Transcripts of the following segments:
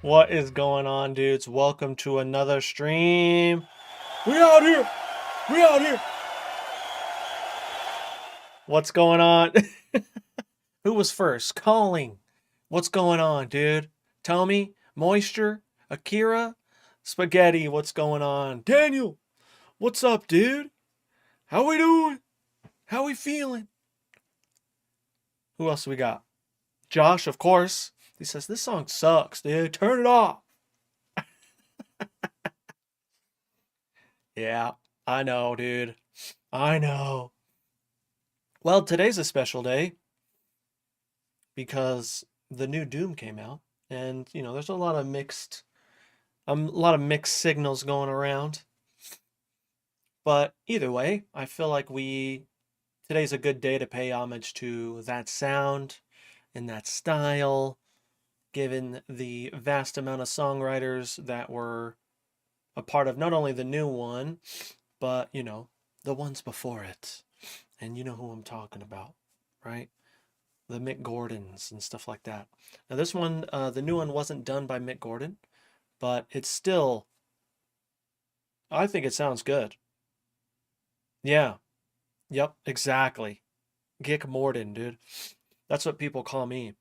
What is going on, dudes? Welcome to another stream. We out here. We out here. What's going on? Who was first? Calling. What's going on, dude? Tell me. Moisture? Akira? Spaghetti, what's going on? Daniel, what's up, dude? How we doing? How we feeling? Who else we got? Josh, of course. He says, this song sucks, dude. Turn it off. Yeah, I know, dude. I know. Well, today's a special day because the new Doom came out, and there's a lot of mixed signals going around. But either way, I feel like we today's a good day to pay homage to that sound and that style, given the vast amount of songwriters that were a part of not only the new one, but the ones before it. And you know who I'm talking about, right? The Mick Gordons and stuff like that. Now this one, the new one wasn't done by Mick Gordon, but it's still, I think it sounds good. Yeah, yep, exactly. Gick Morden, dude. That's what people call me.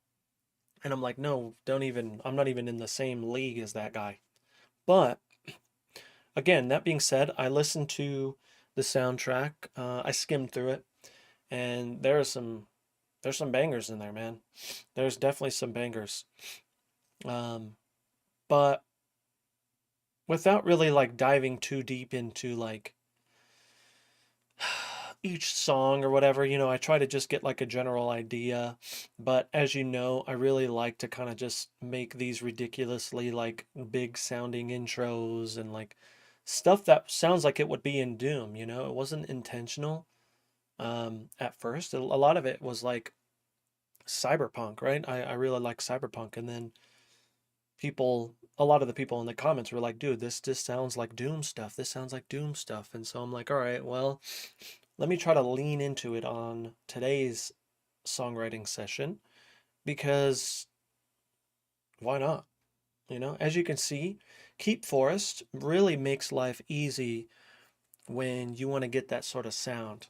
And I'm like, no, don't even, I'm not even in the same league as that guy. But again, that being said, I listened to the soundtrack. I skimmed through it, and there's some bangers in there, man. There's definitely some bangers. Um, but without really like diving too deep into like each song or whatever, I try to just get like a general idea. But as you know, I really like to kind of just make these ridiculously like big sounding intros and like stuff that sounds like it would be in Doom, It wasn't intentional at first. A lot of it was like cyberpunk, right? I really like cyberpunk. And then a lot of the people in the comments were like, dude, this just sounds like Doom stuff. This sounds like Doom stuff. And so I'm like, all right, well, let me try to lean into it on today's songwriting session because why not? As you can see, Keep Forest really makes life easy when you want to get that sort of sound.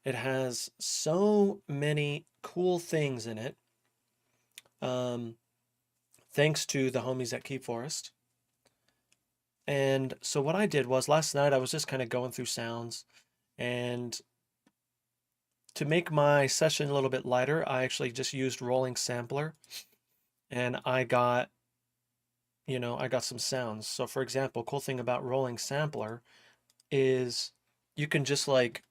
It has so many cool things in it. Um, Thanks to the homies at Keep Forest. And so what I did was last night I was just kind of going through sounds, and to make my session a little bit lighter, I actually just used Rolling Sampler, and I got some sounds. So for example, cool thing about Rolling Sampler is you can just like,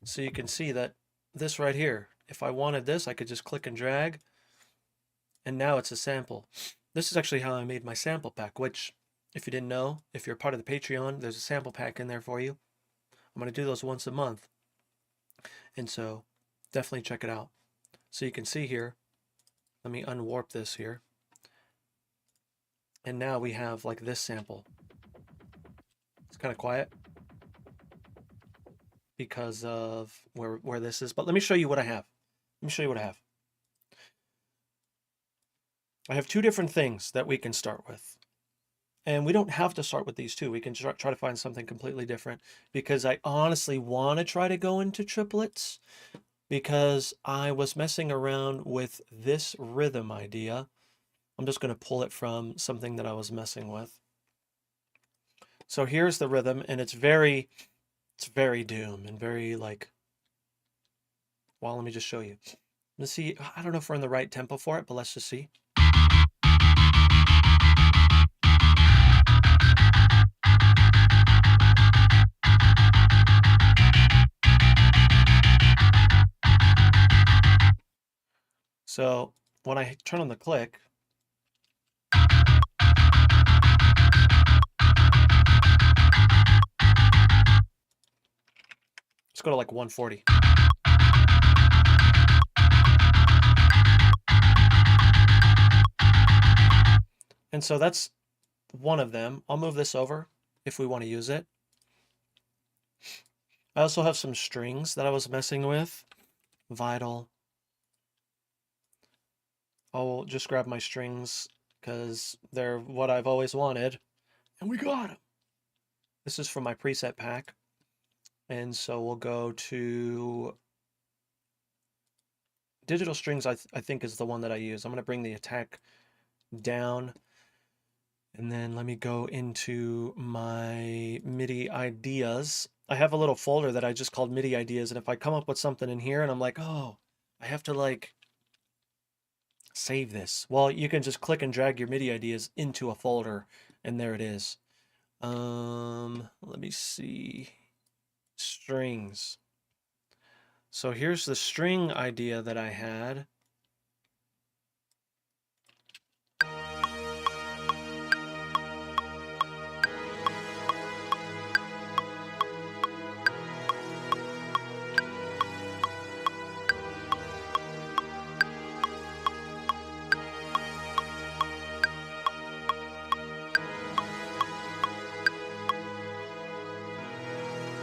so you can see that this right here, if I wanted this, I could just click and drag, and now it's a sample. This is actually how I made my sample pack, which if you didn't know, if you're part of the Patreon, there's a sample pack in there for you. I'm going to do those once a month. And so definitely check it out. So you can see here, let me unwarp this here. And now we have like this sample. It's kind of quiet because of where this is. But let me show you what I have. Let me show you what I have. I have two different things that we can start with. And we don't have to start with these two. We can try to find something completely different because I honestly want to try to go into triplets because I was messing around with this rhythm idea. I'm just going to pull it from something that I was messing with. So here's the rhythm, and it's very Doom and very like, well, let me just show you. Let's see. I don't know if we're in the right tempo for it, but let's just see. So when I turn on the click, let's go to like 140. And so that's one of them. I'll move this over if we want to use it. I also have some strings that I was messing with. Vital. I'll just grab my strings because they're what I've always wanted. And we got them. This is from my preset pack. And so we'll go to digital strings, I think is the one that I use. I'm going to bring the attack down. And then let me go into my MIDI ideas. I have a little folder that I just called MIDI ideas. And if I come up with something in here and I'm like, oh, I have to like save this. Well, you can just click and drag your MIDI ideas into a folder and there it is. Let me see. Strings. So here's the string idea that I had.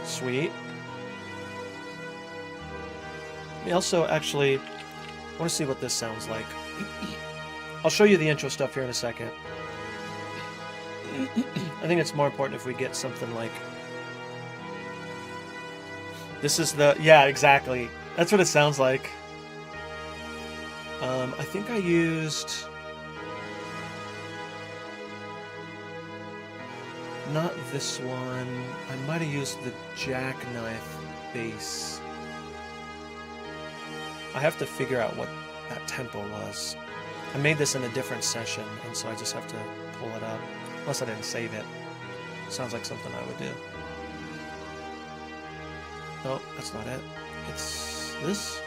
Sweet. We also actually want to see what this sounds like. I'll show you the intro stuff here in a second. I think it's more important if we get something like... This is the... Yeah, exactly. That's what it sounds like. I think I used... Not this one. I might have used the jackknife bass. I have to figure out what that tempo was. I made this in a different session, and so I just have to pull it up. Unless I didn't save it. Sounds like something I would do. No, that's not it. It's this.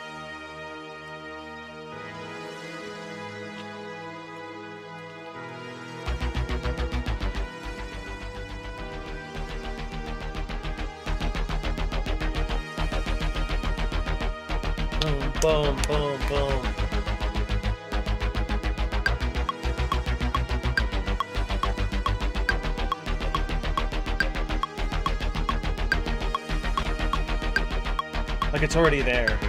Boom, boom, boom. Like it's already there.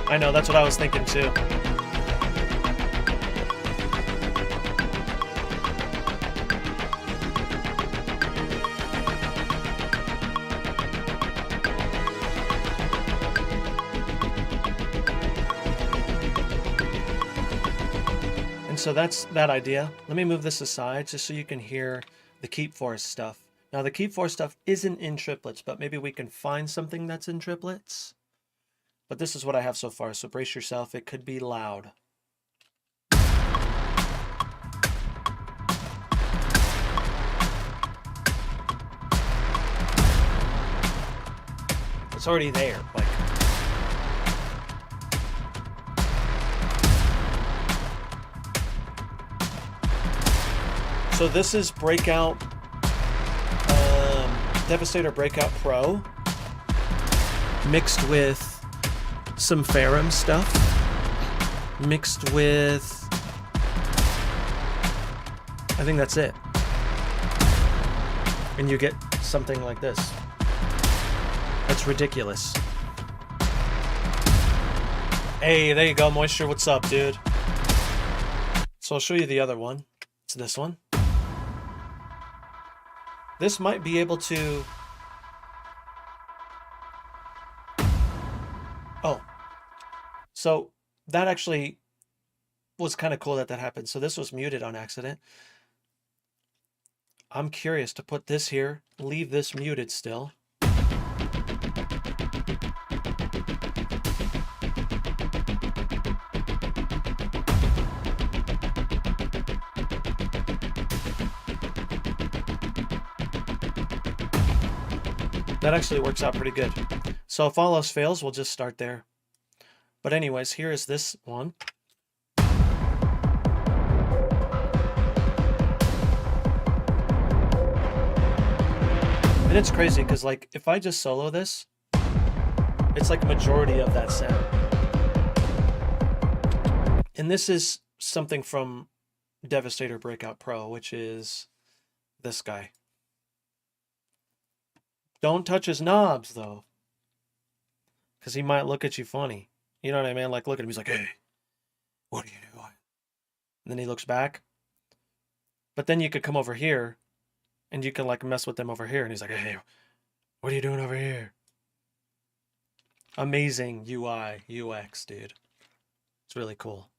I know, that's what I was thinking too. And so that's that idea. Let me move this aside just so you can hear the keep force stuff. Now the keep force stuff isn't in triplets, but maybe we can find something that's in triplets. But this is what I have so far, so brace yourself. It could be loud. It's already there. Like, so this is Breakout, Devastator Breakout Pro, mixed with some Ferrum stuff, mixed with, I think that's it. And you get something like this. That's ridiculous. Hey, there you go, Moisture. What's up, dude? So I'll show you the other one. It's this one. This might be able to... Oh. So that actually was kind of cool that happened. So this was muted on accident. I'm curious to put this here, leave this muted still. That actually works out pretty good. So if all else fails, we'll just start there. But anyways, here is this one. And it's crazy because, like, if I just solo this, it's like majority of that sound. And this is something from Devastator Breakout Pro, which is this guy. Don't touch his knobs, though, because he might look at you funny. You know what I mean? Like, look at him. He's like, hey, what are you doing? And then he looks back. But then you could come over here, and you can, like, mess with them over here. And he's like, hey, what are you doing over here? Amazing UI, UX, dude. It's really cool.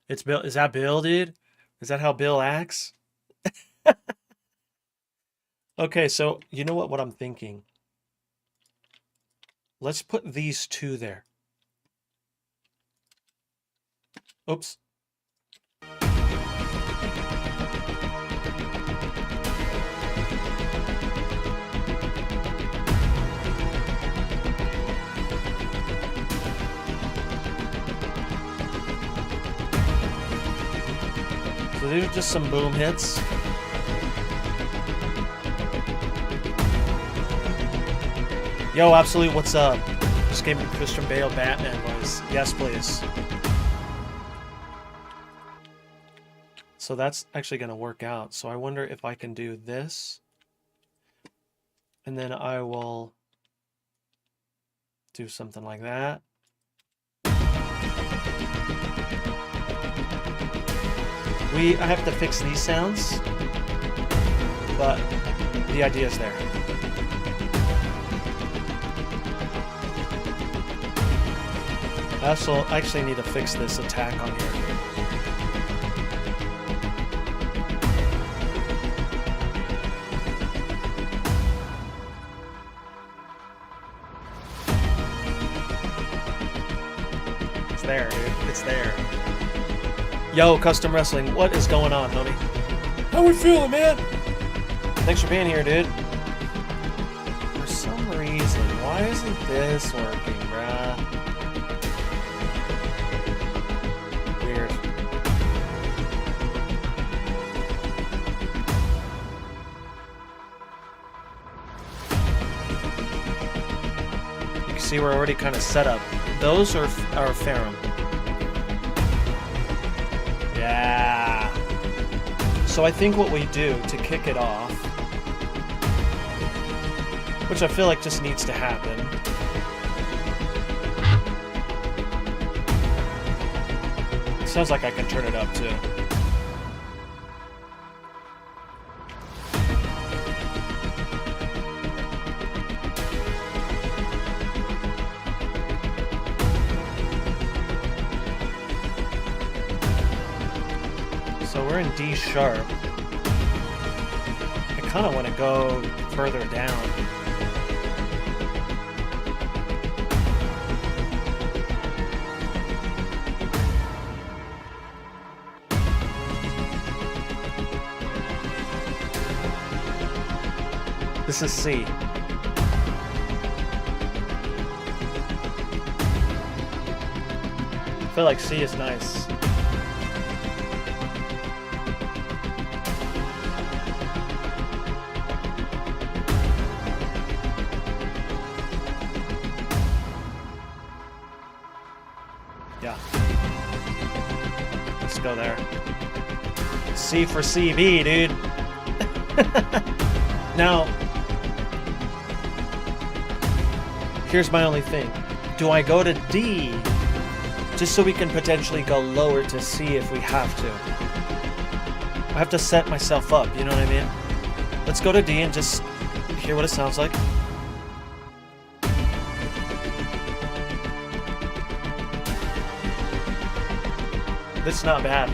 It's Bill. Is that Bill, dude? Is that how Bill acts? Okay, so you know what I'm thinking? Let's put these two there. Oops. So these are just some boom hits. Yo, Absolute, what's up? Just gave me Christian Bale Batman voice. Yes, please. So that's actually going to work out. So I wonder if I can do this. And then I will do something like that. I have to fix these sounds, but the idea is there. I also actually need to fix this attack on here. It's there, dude. It's there. Yo, Custom Wrestling, what is going on, homie? How we feeling, man? Thanks for being here, dude. For some reason, why isn't this working, bruh? Weird. You can see we're already kind of set up. Those are Ferrum. Yeah. So I think what we do to kick it off, which I feel like just needs to happen, sounds like I can turn it up too. So we're in D sharp. I kind of want to go further down. This is C. I feel like C is nice. Yeah. Let's go there. C for CV, dude. Now, here's my only thing. Do I go to D just so we can potentially go lower to C if we have to? I have to set myself up, you know what I mean? Let's go to D and just hear what it sounds like. It's not bad.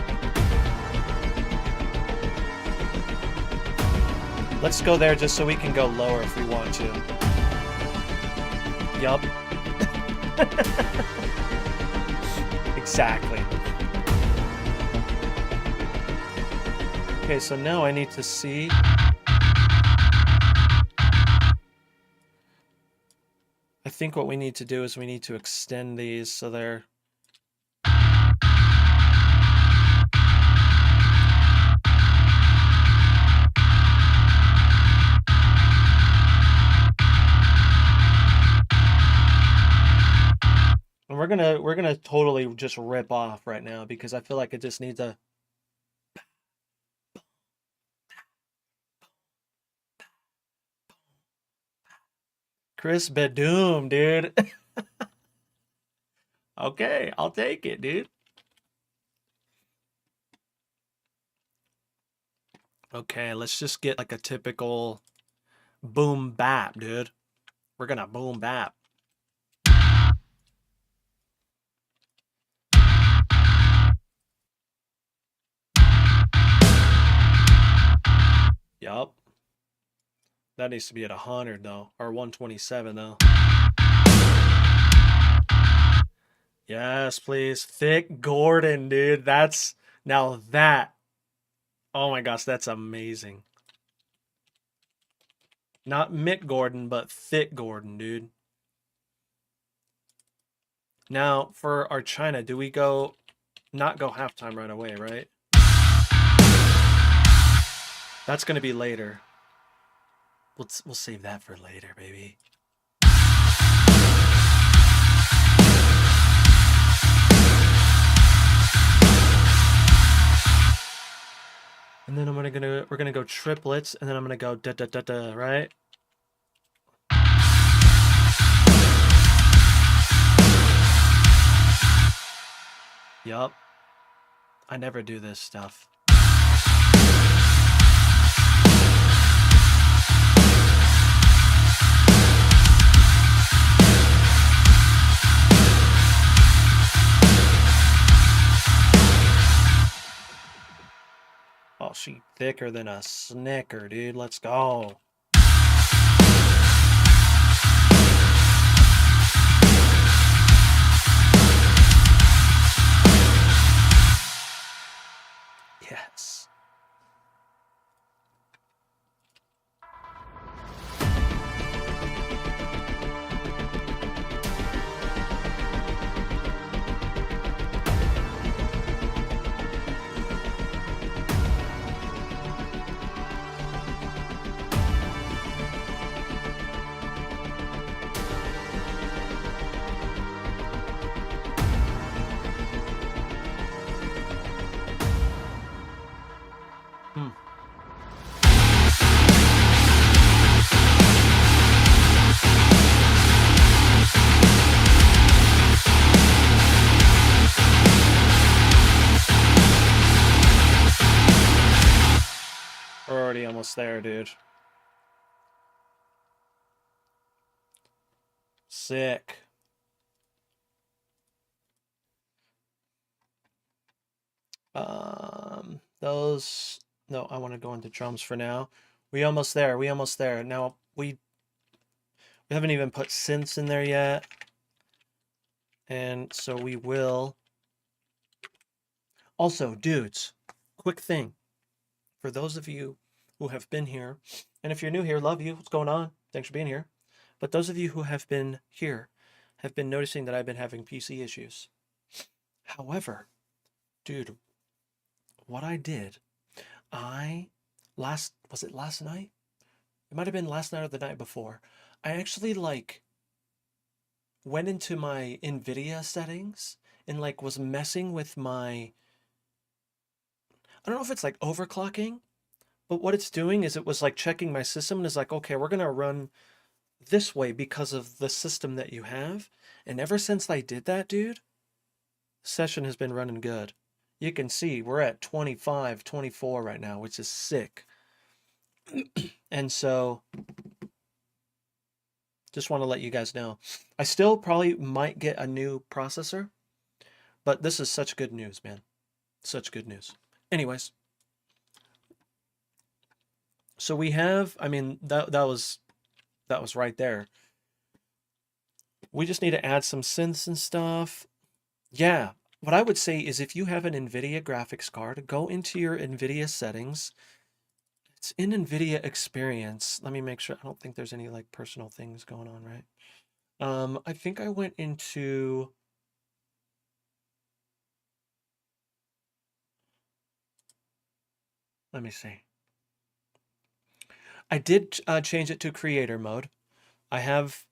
Let's go there just so we can go lower if we want to. Yup. Exactly. Okay, so now I need to see. I think what we need to do is we need to extend these so they're. we're gonna totally just rip off right now because I feel like it just needs a Chris Beddoom, dude. Okay, I'll take it, dude. Okay, let's just get like a typical boom bap, dude. We're gonna boom bap. Yup. That needs to be at 100 though, or 127 though. Yes, please. Thick Gordon, dude. That's now that. Oh my gosh, that's amazing. Not Mick Gordon, but Thick Gordon, dude. Now, for our China, do we not go halftime right away, right? That's going to be later. We'll save that for later, baby. And then we're gonna go triplets, and then I'm gonna go da da da da, right? Yup. I never do this stuff. Oh, she thicker than a Snicker, dude. Let's go. Yes. Hmm. We're already almost there, dude. Sick. Those. No, I want to go into drums for now. We almost there. We almost there. Now we haven't even put synths in there yet, and so we will. Also, dudes, quick thing for those of you who have been here, and if you're new here, love you. What's going on? Thanks for being here. But those of you who have been here have been noticing that I've been having PC issues. However, dude, what I did, was it last night? It might have been last night or the night before. I actually went into my NVIDIA settings and was messing with my, I don't know if it's like overclocking, but what it's doing is it was checking my system and is like, okay, we're gonna run this way because of the system that you have. And ever since I did that, dude, session has been running good. You can see we're at 25, 24 right now, which is sick. And so just want to let you guys know. I still probably might get a new processor, but this is such good news, man. Such good news. Anyways, so we have, I mean, that was right there. We just need to add some synths and stuff. Yeah, what I would say is if you have an NVIDIA graphics card, go into your NVIDIA settings. It's in NVIDIA Experience. Let me make sure. I don't think there's any personal things going on, right? I think I went into. Let me see. I did change it to creator mode. I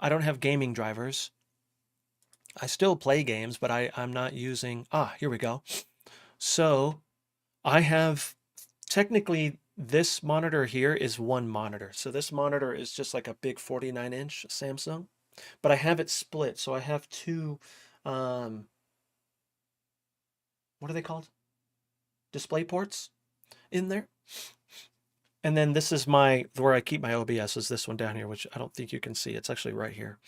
don't have gaming drivers. I still play games, but I'm not using, here we go. So I have, technically this monitor here is one monitor. So this monitor is just like a big 49-inch Samsung, but I have it split. So I have two, um, what are they called? Display ports in there. And then this is where I keep my OBS is this one down here, which I don't think you can see. It's actually right here.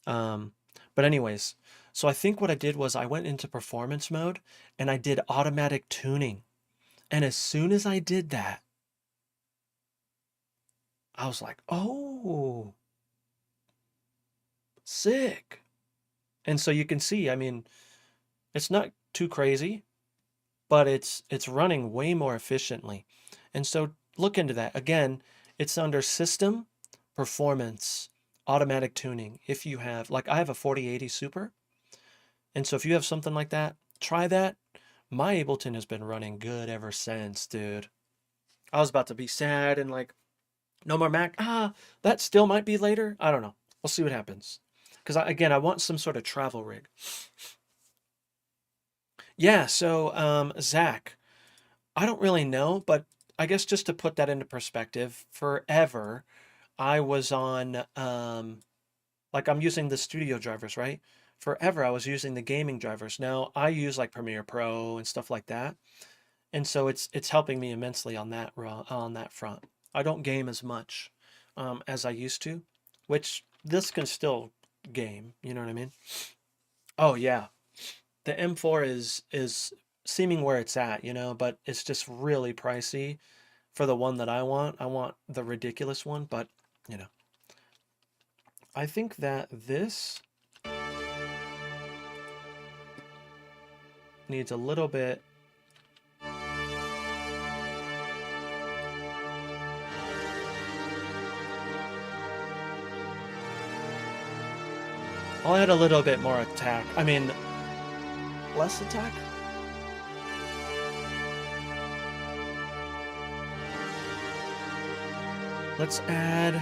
But anyways, so I think what I did was I went into performance mode and I did automatic tuning. And as soon as I did that, I was like, oh, sick. And so you can see, I mean, it's not too crazy, but it's running way more efficiently. And so look into that. Again, it's under system, performance, automatic tuning. If you have, like I have a 4080 Super. And so if you have something like that, try that. My Ableton has been running good ever since, dude. I was about to be sad and like, no more Mac. That still might be later. I don't know. We'll see what happens. Because again, I want some sort of travel rig. Yeah, so Zach, I don't really know, but I guess just to put that into perspective, forever I was on like I'm using the studio drivers, right? Forever I was using the gaming drivers. Now I use like Premiere Pro and stuff like that. And so it's helping me immensely on that front. I don't game as much as I used to, which this can still game, you know what I mean? Oh yeah. The M4 is seeming where it's at, you know, but it's just really pricey for the one that I want. I want the ridiculous one, but you know. I think that this needs a little bit. I'll add a little bit more attack. I mean, less attack? Let's add.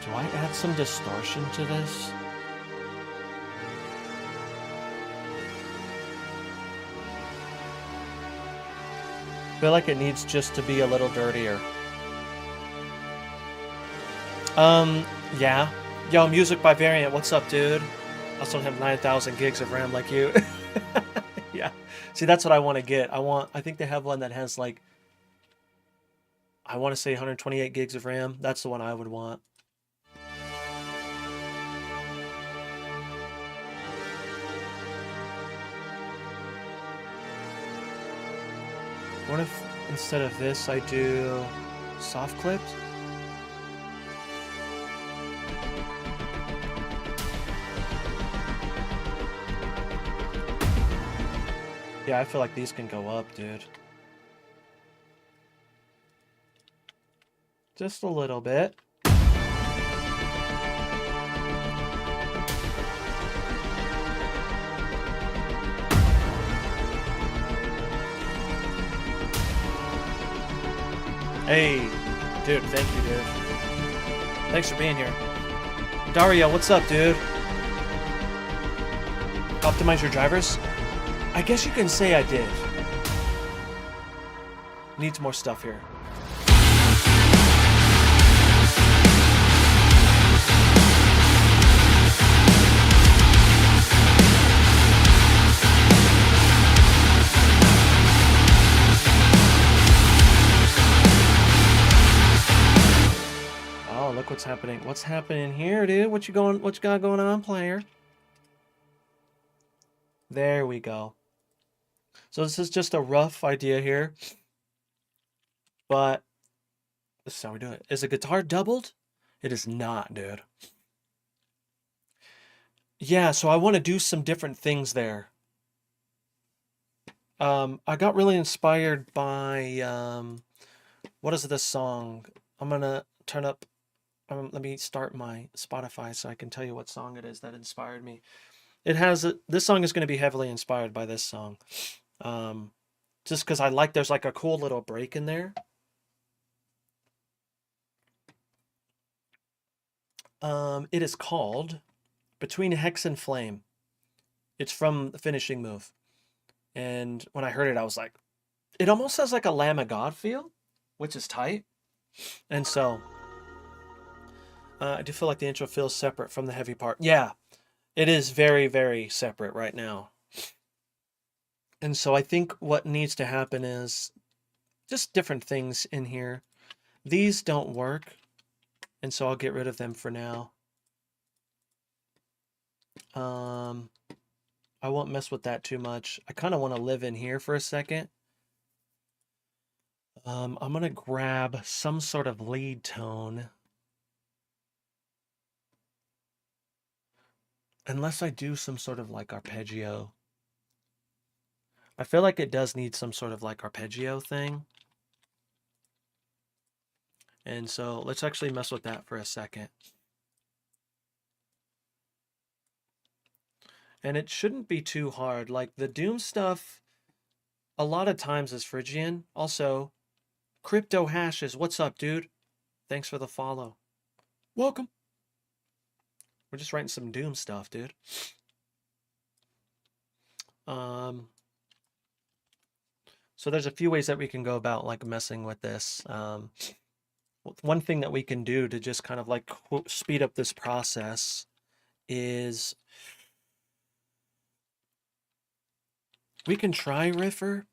Do I add some distortion to this? I feel like it needs just to be a little dirtier. Yeah. Yo, Music by Variant, what's up, dude? I also don't have 9,000 gigs of RAM like you. Yeah. See, that's what I want to get. I think they have one that has like, I want to say 128 gigs of RAM. That's the one I would want. What if instead of this I do soft clipped? Yeah, I feel like these can go up, dude. Just a little bit. Hey, dude, thank you, dude. Thanks for being here. Dario, what's up, dude? Optimize your drivers? I guess you can say I did. Needs more stuff here. Oh, look what's happening. What's happening here, dude? What you got going on, player? There we go. So this is just a rough idea here, but this is how we do it. Is a guitar doubled? It is not, dude. Yeah, so I want to do some different things there. I got really inspired by, what is this song? I'm gonna turn up, let me start my Spotify so I can tell you what song it is that inspired me. This song is going to be heavily inspired by this song. Just because there's like a cool little break in there. It is called Between Hex and Flame. It's from the finishing move. And when I heard it, I was like, it almost has like a Lamb of God feel, which is tight. And so I do feel like the intro feels separate from the heavy part. Yeah, it is very, very separate right now. And so I think what needs to happen is just different things in here. These don't work, and so I'll get rid of them for now. I won't mess with that too much. I kind of want to live in here for a second. I'm going to grab some sort of lead tone. Unless I do some sort of like arpeggio. I feel like it does need some sort of like arpeggio thing. And so let's actually mess with that for a second. And it shouldn't be too hard. Like the Doom stuff, a lot of times is Phrygian. Also, Crypto Hashes, what's up, dude? Thanks for the follow. Welcome. We're just writing some Doom stuff, dude. So there's a few ways that we can go about like messing with this. One thing that we can do to just kind of like speed up this process is we can try Riffer.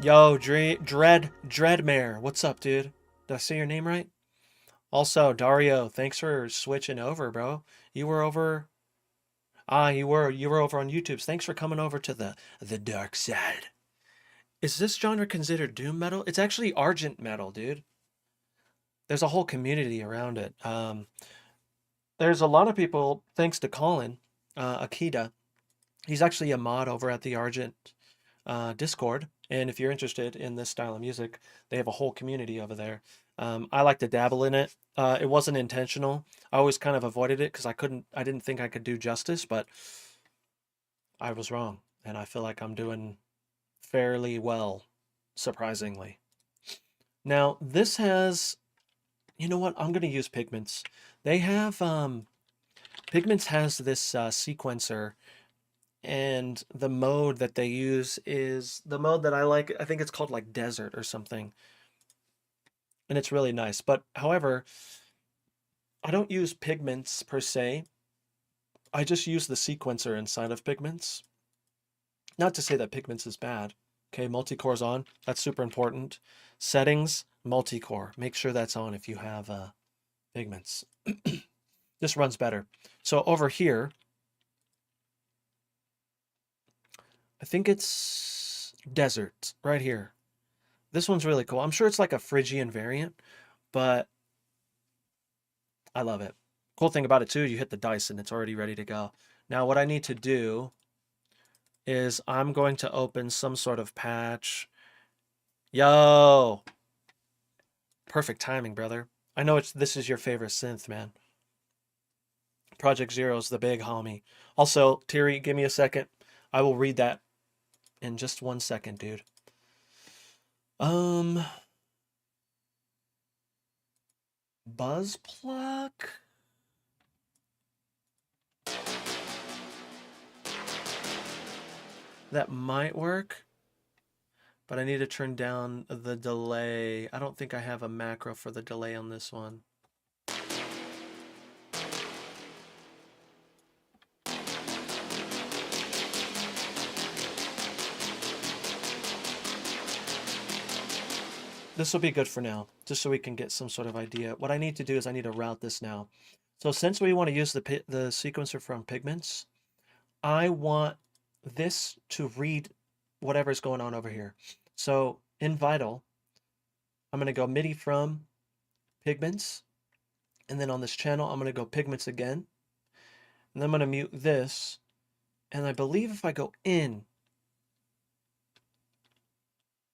Yo, Dreadmare, what's up, dude? Did I say your name right? Also, Dario, thanks for switching over, bro. You were over. You were over on YouTube. Thanks for coming over to the dark side. Is this genre considered doom metal? It's actually argent metal, dude. There's a whole community around it. There's a lot of people, thanks to Colin Akita. He's actually a mod over at the Argent Discord. And if you're interested in this style of music, they have a whole community over there. I like to dabble in it. It wasn't intentional. I always kind of avoided it because I didn't think I could do justice, but I was wrong. And I feel like I'm doing fairly well, surprisingly. Now, this has, you know what? I'm going to use Pigments. They have, Pigments has this sequencer, and the mode that they use is the mode that I like. I think it's called like Desert or something. And it's really nice. But however, I don't use Pigments per se. I just use the sequencer inside of Pigments. Not to say that Pigments is bad. Okay, multi-core's on. That's super important. Settings, multi-core. Make sure that's on if you have Pigments. This runs better. So over here, I think it's Desert right here. This one's really cool. I'm sure it's like a Phrygian variant, but I love it. Cool thing about it too, you hit the dice and it's already ready to go. Now what I need to do is I'm going to open some sort of patch. Yo! Perfect timing, brother. I know this is your favorite synth, man. Project Zero's the big homie. Also, Thierry, give me a second. I will read that in just 1 second, dude. Buzz pluck. That might work, but I need to turn down the delay. I don't think I have a macro for the delay on this one. This will be good for now, just so we can get some sort of idea. What I need to do is I need to route this now. So since we want to use the sequencer from Pigments, I want this to read whatever's going on over here. So in Vital, I'm going to go MIDI from Pigments. And then on this channel, I'm going to go Pigments again. And then I'm going to mute this. And I believe if I go in,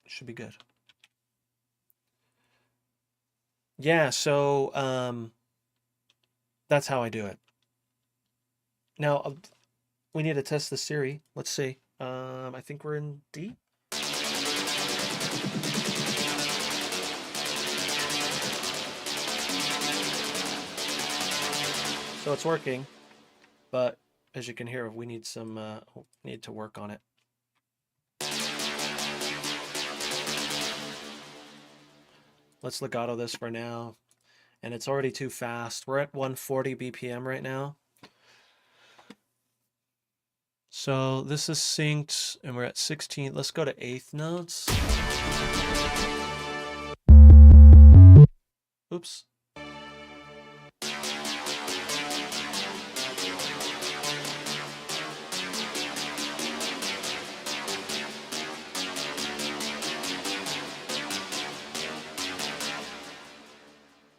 it should be good. Yeah, so that's how I do it. Now, we need to test the Siri. Let's see. I think we're in D. So it's working, but as you can hear, we need some need to work on it. Let's legato this for now. And it's already too fast. We're at 140 BPM right now. So this is synced and we're at 16. Let's go to eighth notes. Oops.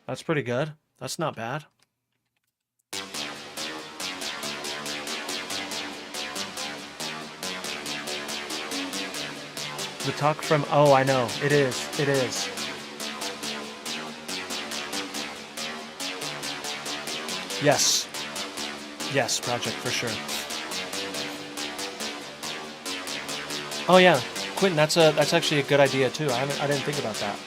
That's pretty good. That's not bad. The talk from, oh, I know. It is. It is. Yes. Yes, project for sure. Oh yeah, Quentin, that's actually a good idea too. I didn't think about that.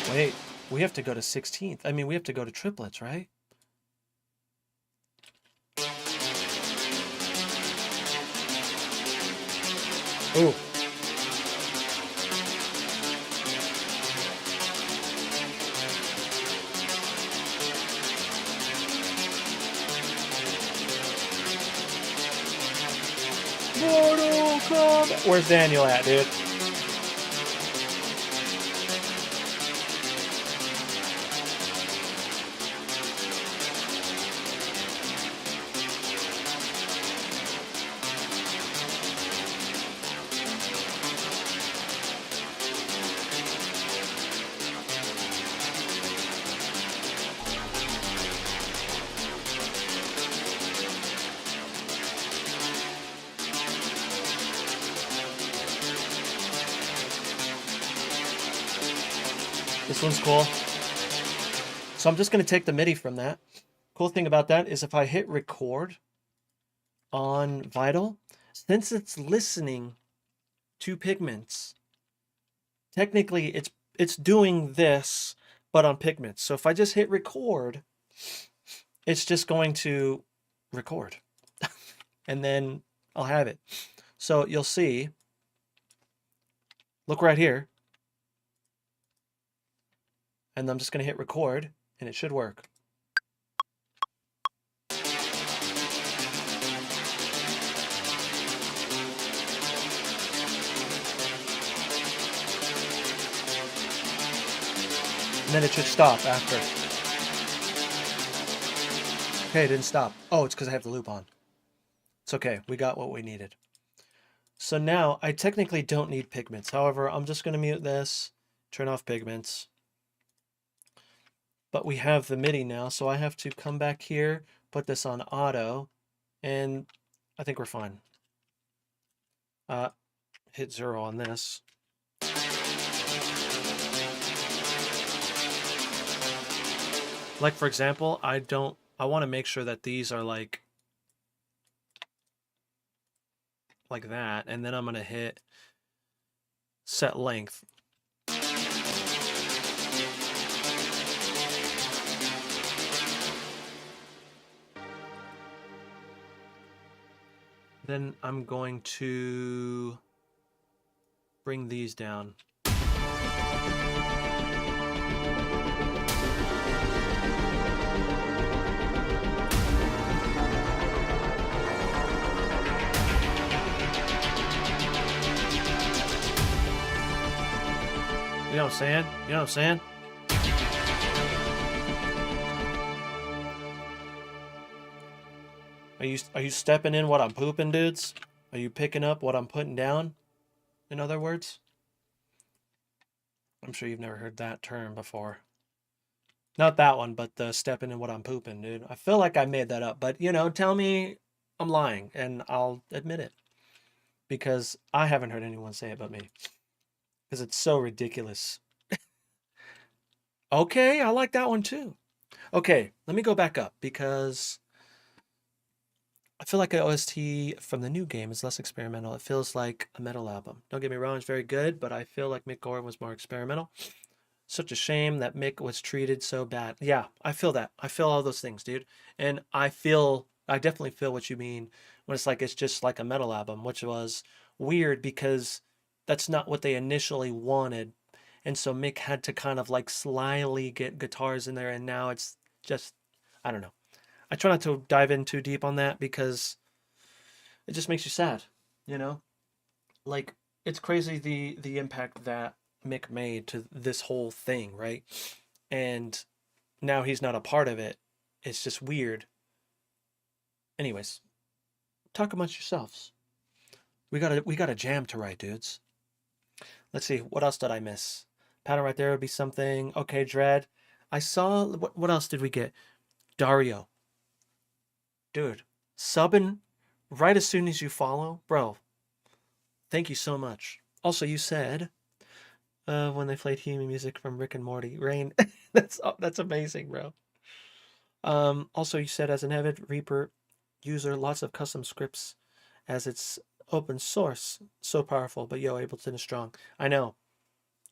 Wait, we have to go to 16th. I mean, we have to go to triplets, right? Ooh. Mortal Kombat. Where's Daniel at, dude? This one's cool. So I'm just going to take the MIDI from that. Cool thing about that is if I hit record on Vital, since it's listening to pigments, technically it's doing this, but on pigments. So if I just hit record, it's just going to record. And then I'll have it. So you'll see, look right here. And I'm just going to hit record, and it should work. And then it should stop after. Okay, it didn't stop. Oh, it's because I have the loop on. It's okay. We got what we needed. So now I technically don't need pigments. However, I'm just going to mute this, turn off pigments. But we have the MIDI now, so I have to come back here, put this on auto, and I think we're fine. Hit 0 on this. Like, for example, I want to make sure that these are like that, and then I'm going to hit set length. Then I'm going to bring these down. You know what I'm saying? You know what I'm saying? Are you stepping in what I'm pooping, dudes? Are you picking up what I'm putting down? In other words, I'm sure you've never heard that term before. Not that one, but the stepping in what I'm pooping, dude. I feel like I made that up, but tell me I'm lying and I'll admit it because I haven't heard anyone say it but me because it's so ridiculous. Okay, I like that one too. Okay, let me go back up because I feel like an OST from the new game is less experimental. It feels like a metal album. Don't get me wrong, it's very good, but I feel like Mick Gordon was more experimental. Such a shame that Mick was treated so bad. Yeah, I feel that. I feel all those things, dude. And I definitely feel what you mean when it's like it's just like a metal album, which was weird because that's not what they initially wanted. And so Mick had to kind of like slyly get guitars in there, and now it's just, I don't know. I try not to dive in too deep on that because it just makes you sad, you know? Like it's crazy the impact that Mick made to this whole thing, right? And now he's not a part of it. It's just weird. Anyways, talk amongst yourselves. We got a jam to write, dudes. Let's see, what else did I miss? Pattern right there would be something. Okay, Dread. I saw what else did we get? Dario. Dude, subbing right as soon as you follow, bro. Thank you so much. Also, you said when they played Human music from Rick and Morty, Rain. That's amazing, bro. Also, you said as an avid Reaper user, lots of custom scripts as it's open source, so powerful. But yo, Ableton is strong. I know.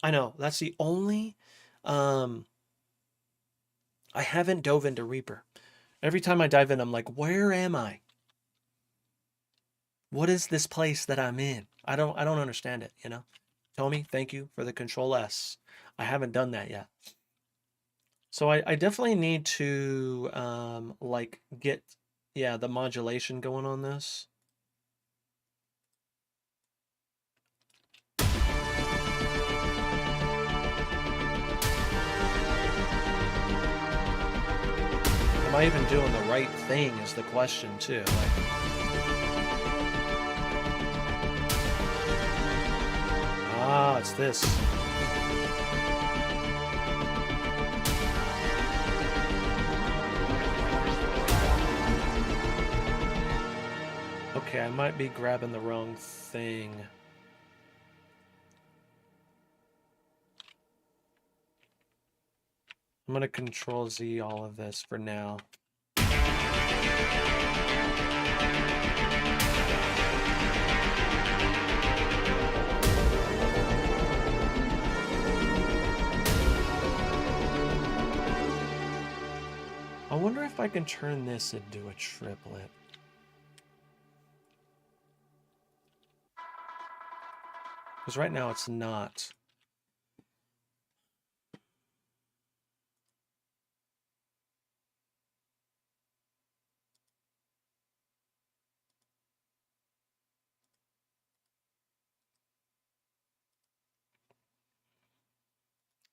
That's the only. Um, I haven't dove into Reaper. Every time I dive in, I'm like, where am I? What is this place that I'm in? I don't understand it. Tommy, thank you for the Control S. I haven't done that yet. So I definitely need to like get the modulation going on this. Am I even doing the right thing is the question too. It's this. Okay, I might be grabbing the wrong thing. I'm gonna Control Z all of this for now. I wonder if I can turn this into a triplet. Because right now it's not.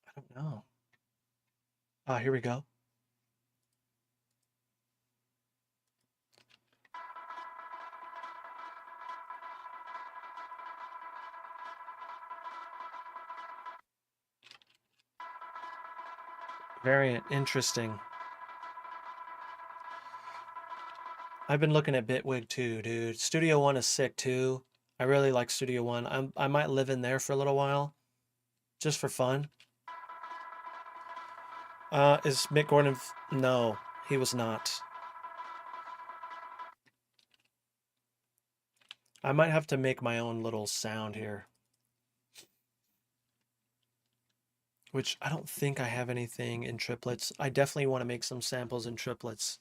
I don't know. Here we go. Very interesting. I've been looking at Bitwig too, dude. Studio One is sick too. I really like Studio One. I might live in there for a little while, just for fun. Is Mick Gordon? No, he was not. I might have to make my own little sound here. Which I don't think I have anything in triplets. I definitely want to make some samples in triplets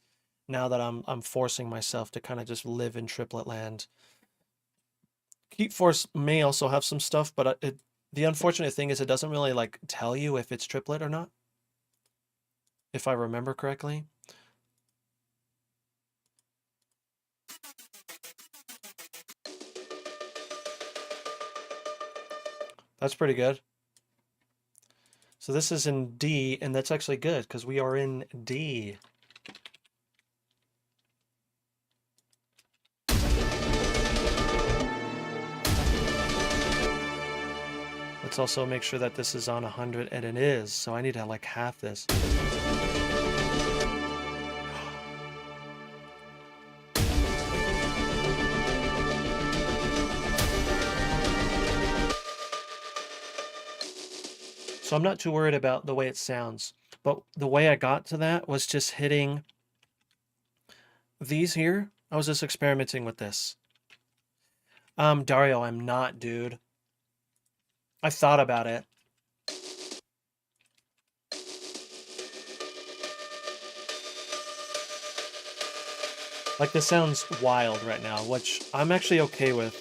now that I'm forcing myself to kind of just live in triplet land. Keep Force may also have some stuff, but the unfortunate thing is it doesn't really like tell you if it's triplet or not, if I remember correctly. That's pretty good. So this is in D, and that's actually good because we are in D. Let's also make sure that this is on 100, and it is, so I need to like half this. So I'm not too worried about the way it sounds, but the way I got to that was just hitting these here. I was just experimenting with this. Dario, I'm not, dude. I thought about it. Like, this sounds wild right now, which I'm actually okay with.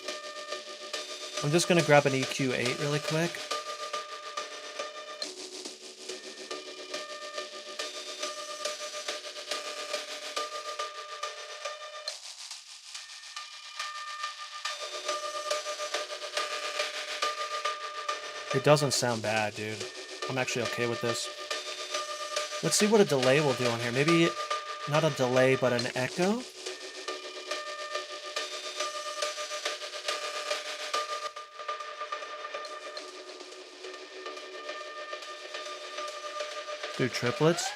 I'm just gonna grab an EQ8 really quick. It doesn't sound bad, dude. I'm actually okay with this. Let's see what a delay will do on here. Maybe not a delay, but an echo. Do triplets.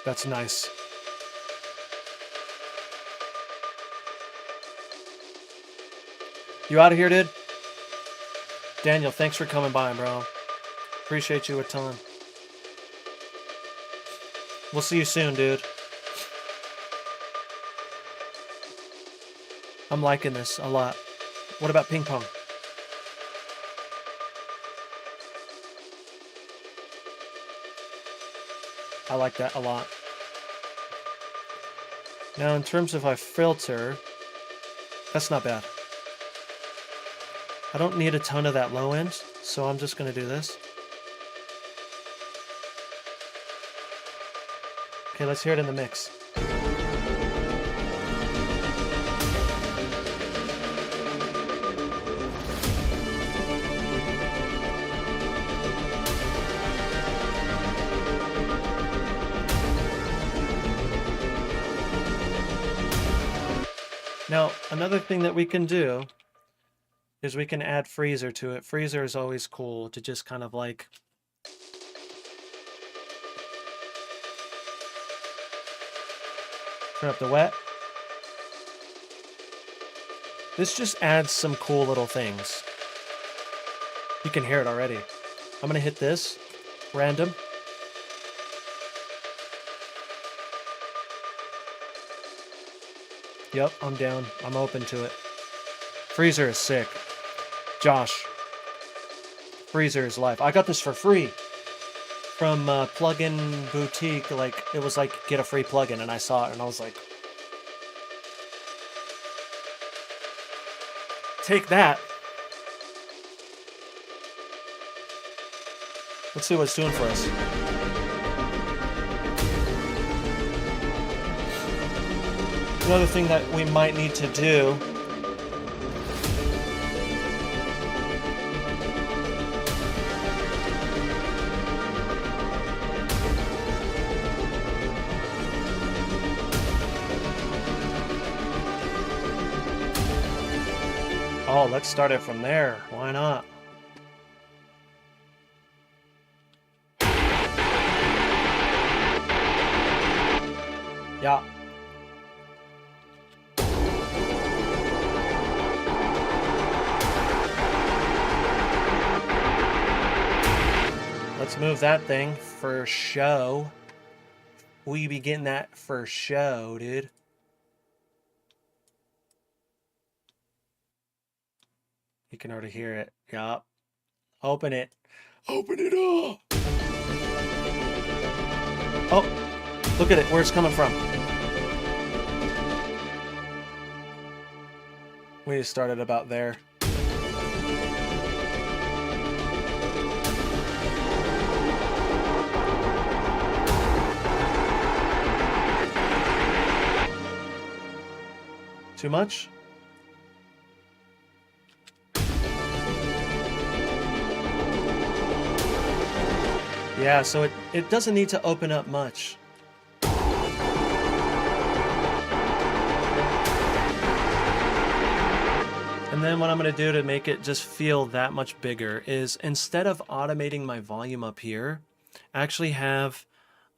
That's nice. You out of here, dude? Daniel, thanks for coming by, bro. Appreciate you a ton. We'll see you soon, dude. I'm liking this a lot. What about ping pong? I like that a lot. Now, in terms of a filter, that's not bad. I don't need a ton of that low end, so I'm just going to do this. Okay, let's hear it in the mix. Now, another thing that we can do is we can add freezer to it. Freezer is always cool to just kind of like turn up the wet. This just adds some cool little things. You can hear it already. I'm gonna hit this, random. Yep, I'm down. I'm open to it. Freezer is sick. Josh. Freezer is life. I got this for free from Plugin Boutique. Like, it was like, get a free plugin, and I saw it, and I was like, take that. Let's see what it's doing for us. Another thing that we might need to do oh, let's start it from there. Why not? Yeah. Let's move that thing for show. We be getting that for show, dude. You can already hear it. Yup. Open it. Open it up. Oh, look at it, where it's coming from. We need to start it about there. Too much? Yeah, so it doesn't need to open up much. And then what I'm going to do to make it just feel that much bigger is instead of automating my volume up here, I actually have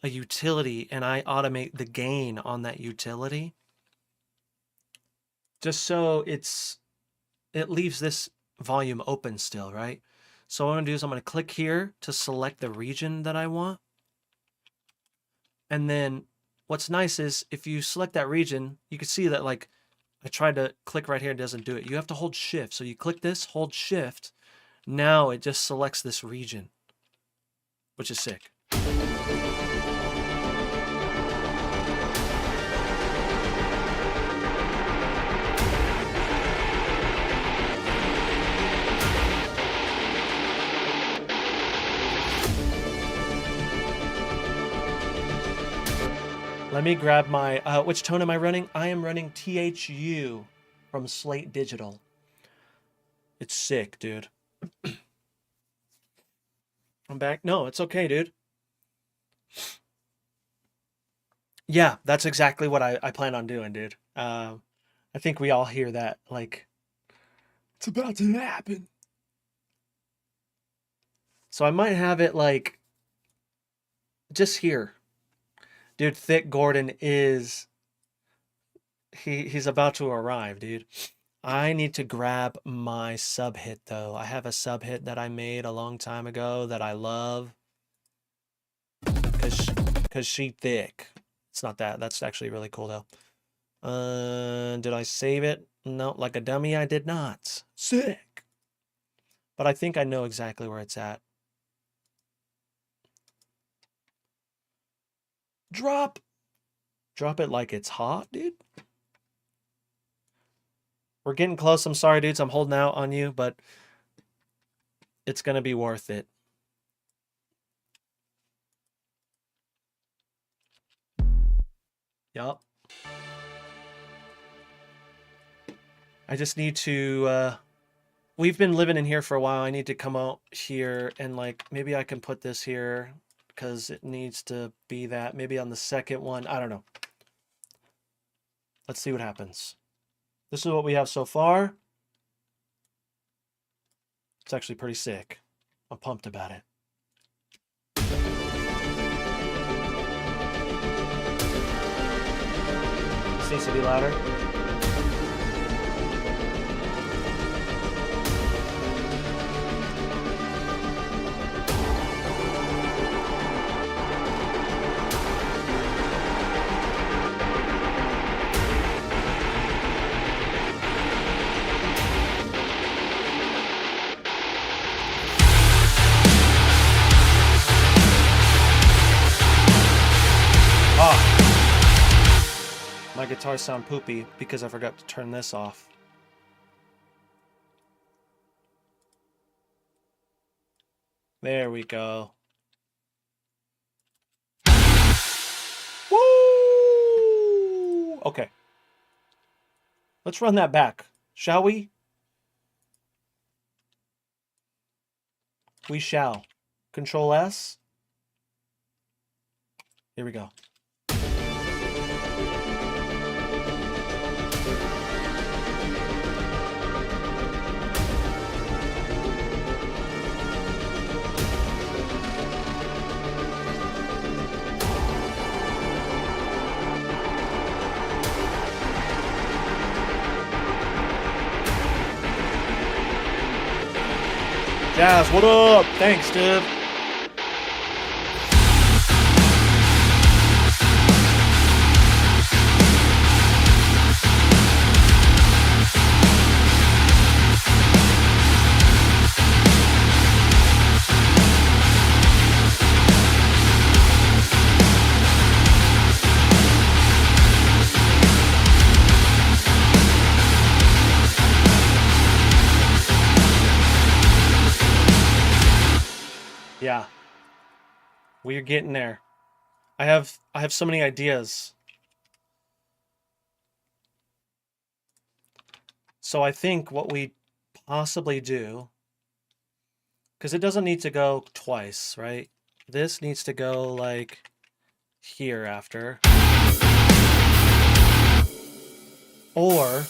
a utility and I automate the gain on that utility. Just so it leaves this volume open still, right? So what I'm going to do is I'm going to click here to select the region that I want. And then what's nice is if you select that region, you can see that like I tried to click right here, it doesn't do it. You have to hold shift. So you click this, hold shift. Now it just selects this region, which is sick. Let me grab my, which tone am I running? I am running THU from Slate Digital. It's sick, dude. I'm back. No, it's okay, dude. Yeah, that's exactly what I plan on doing, dude. I think we all hear that, like, it's about to happen. So I might have it, like, just here. Dude, Thick Gordon is... He's about to arrive, dude. I need to grab my sub hit, though. I have a sub hit that I made a long time ago that I love. Because she thick. It's not that. That's actually really cool, though. Did I save it? No, like a dummy, I did not. Sick. But I think I know exactly where it's at. Drop. Drop it like it's hot, dude. We're getting close. I'm sorry, dudes. I'm holding out on you, but it's going to be worth it. Yup. I just need to... we've been living in here for a while. I need to come out here and, like, maybe I can put this here because it needs to be that. Maybe on the second one. I don't know. Let's see what happens. This is what we have so far. It's actually pretty sick. I'm pumped about it. This needs to be louder. My guitars sound poopy because I forgot to turn this off. There we go. Woo! Okay. Let's run that back, shall we? We shall. Control S. Here we go. Jazz, what up? Thanks, dude. Yeah. We're getting there. I have so many ideas. So I think what we possibly do, because it doesn't need to go twice, right? This needs to go like here after. Or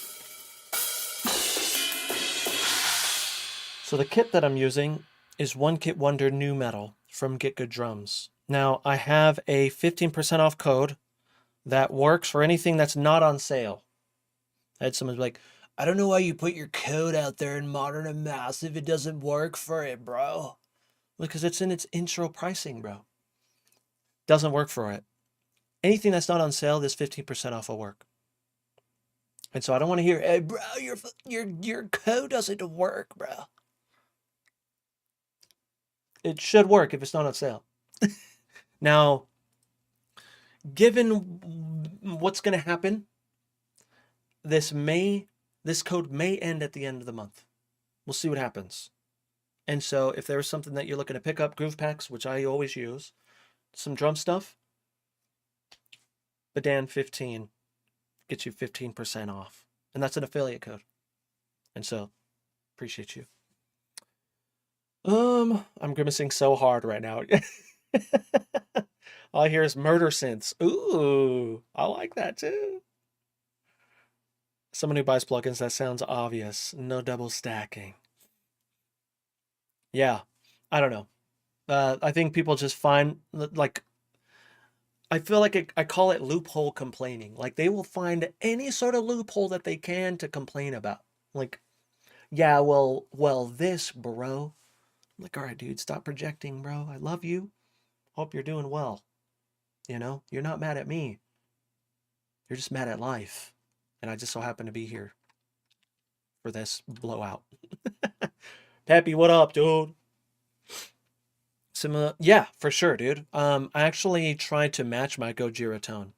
So the kit that I'm using is One Kit Wonder New Metal from Get Good Drums. Now I have a 15% off code that works for anything that's not on sale. I had someone be like, I don't know why you put your code out there in Modern and Massive. It doesn't work for it, bro. Because it's in its intro pricing, bro. Doesn't work for it. Anything that's not on sale, this 15% off will work. And so I don't want to hear, hey, bro, your code doesn't work, bro. It should work if it's not on sale. Now, given what's going to happen, this code may end at the end of the month. We'll see what happens. And so if there's something that you're looking to pick up, groove packs, which I always use, some drum stuff, Badan 15 gets you 15% off. And that's an affiliate code. And so, appreciate you. I'm grimacing so hard right now. All I hear is murder synths. Ooh, I like that too. Someone who buys plugins, that sounds obvious. No double stacking. Yeah, I don't know. I think people just find, like, I feel like I call it loophole complaining. Like, they will find any sort of loophole that they can to complain about. Like, yeah, well, this, bro. I'm like, all right, dude, stop projecting, bro. I love you. Hope you're doing well. You know, you're not mad at me. You're just mad at life. And I just so happen to be here for this blowout. Pappy, what up, dude? Similar, yeah, for sure, dude. I actually tried to match my Gojira tone.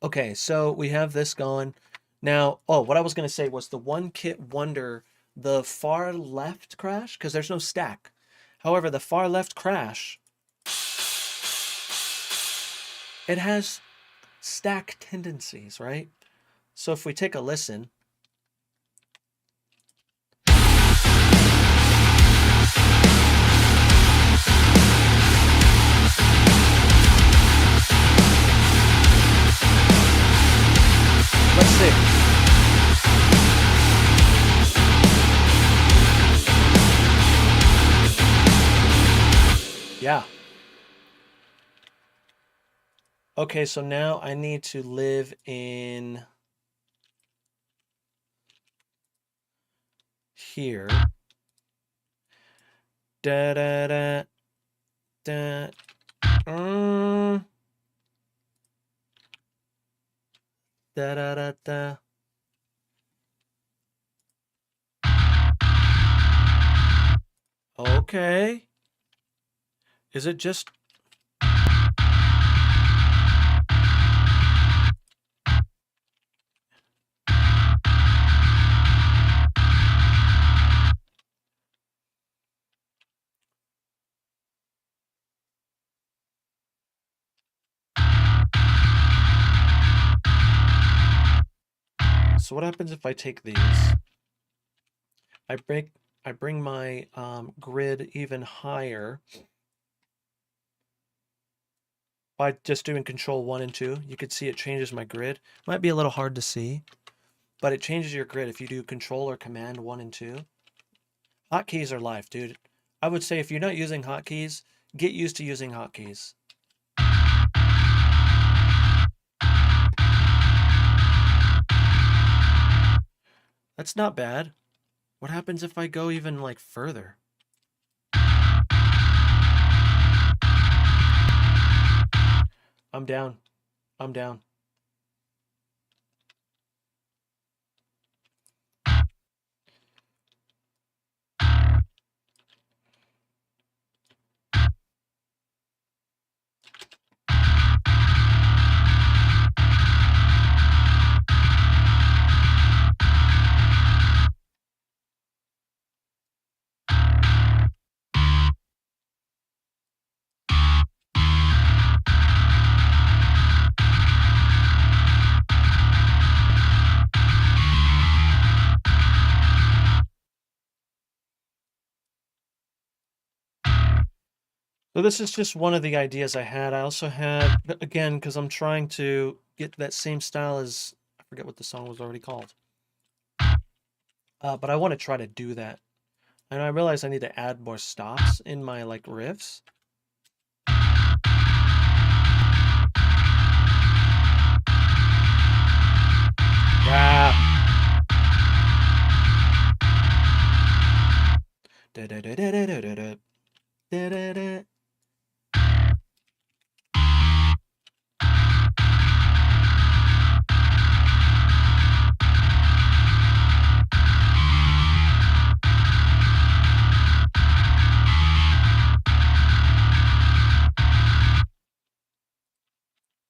Okay, so we have this going. Now, oh, what I was going to say was the One Kit Wonder, the far left crash, because there's no stack. However, the far left crash, it has stack tendencies, right? So if we take a listen, let's see. Yeah. Okay, so now I need to live in here. Da da da da. Da da da da. Okay. Is it just... So what happens if I take these? I bring my grid even higher by just doing Control 1 and 2. You can see it changes my grid. Might be a little hard to see, but it changes your grid if you do Control or Command 1 and 2. Hotkeys are life, dude. I would say if you're not using hotkeys, get used to using hotkeys. That's not bad. What happens if I go even like further? I'm down. I'm down. So this is just one of the ideas I had. I also had, again, because I'm trying to get that same style as, I forget what the song was already called. But I want to try to do that. And I realize I need to add more stops in my like riffs. Yeah. Da da da da da da da da da da.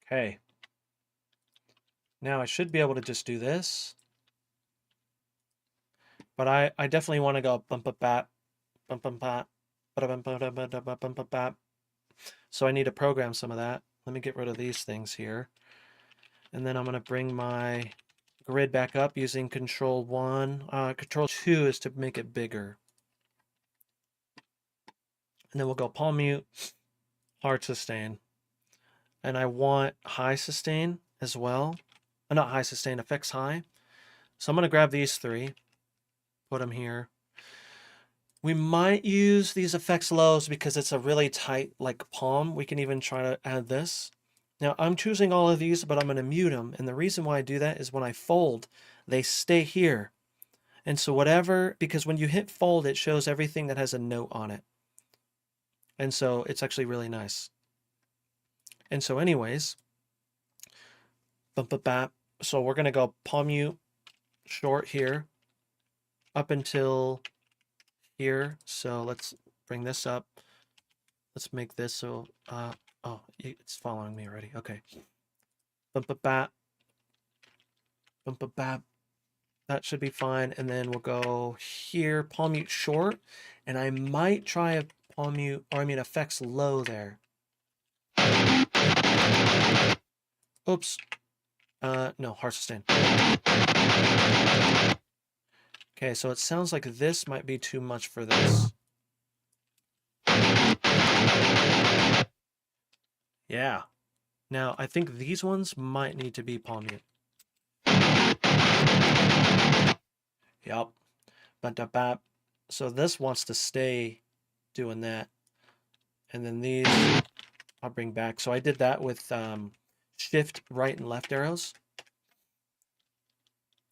Okay. Now I should be able to just do this. But I definitely want to go bump a bap, bump bump bap, bump bump bump bap. So I need to program some of that. Let me get rid of these things here. And then I'm going to bring my grid back up using Control 1. Control 2 is to make it bigger. And then we'll go palm mute, hard sustain. And I want high sustain as well. Not high sustain, effects high. So I'm going to grab these three, put them here. We might use these effects lows because it's a really tight like palm. We can even try to add this. Now I'm choosing all of these, but I'm going to mute them. And the reason why I do that is when I fold, they stay here. And so whatever, because when you hit fold, it shows everything that has a note on it. And so it's actually really nice. And so anyways, bump a bap. So we're going to go palm mute short here up until here. So let's bring this up. Let's make this so, oh, it's following me already. Okay. Bump a bap. Bump a bap. That should be fine. And then we'll go here, palm mute short. And I might try a palm mute, or I mean effects low there. Oops. No, hard sustain. Okay, so it sounds like this might be too much for this. Yeah. Now, I think these ones might need to be palm mute. Yep. But so this wants to stay doing that. And then these I'll bring back. So I did that with shift right and left arrows.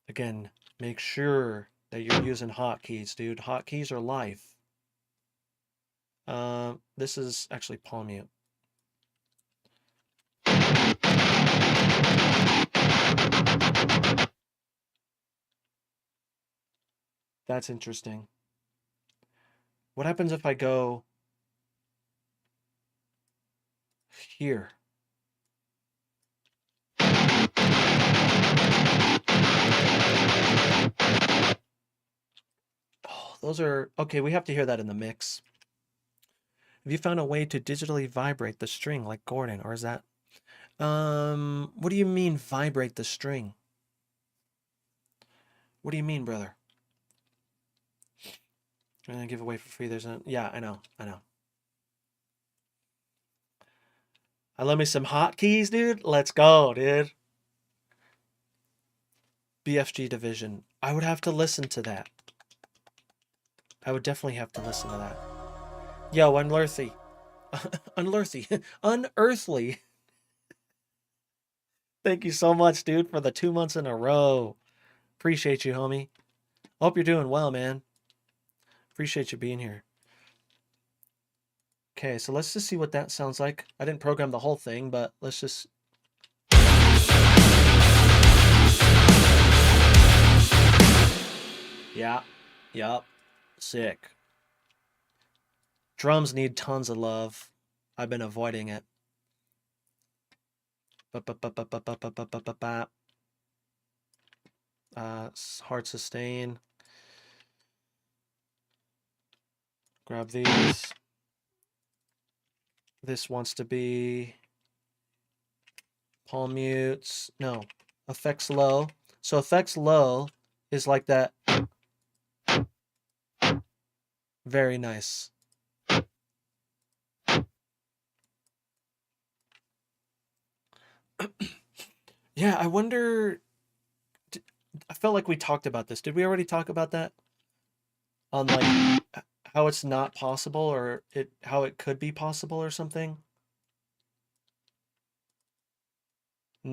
Again, make sure that you're using hotkeys, dude. Hotkeys are life. This is actually palm mute. That's interesting. What happens if I go here? Oh, those are okay. We have to hear that in the mix. Have you found a way to digitally vibrate the string like Gordon, or is that what do you mean vibrate the string? What do you mean, brother? I'm gonna give away for free. There's a yeah, I know. I love me some hotkeys, dude. Let's go, dude. BFG division. I would have to listen to that. I would definitely have to listen to that. Yo, unearthly. Unearthly. Thank you so much, dude, for the 2 months in a row. Appreciate you, homie. Hope you're doing well, man. Appreciate you being here. Okay, so let's just see what that sounds like. I didn't program the whole thing, but let's just... Yeah, yup, sick. Drums need tons of love. I've been avoiding it. Hard sustain. Grab these. This wants to be palm mutes. No, effects low. So effects low is like that. Very nice. Yeah, I wonder. I felt like we talked about this. Did we already talk about that? On like how it's not possible or how it could be possible or something? So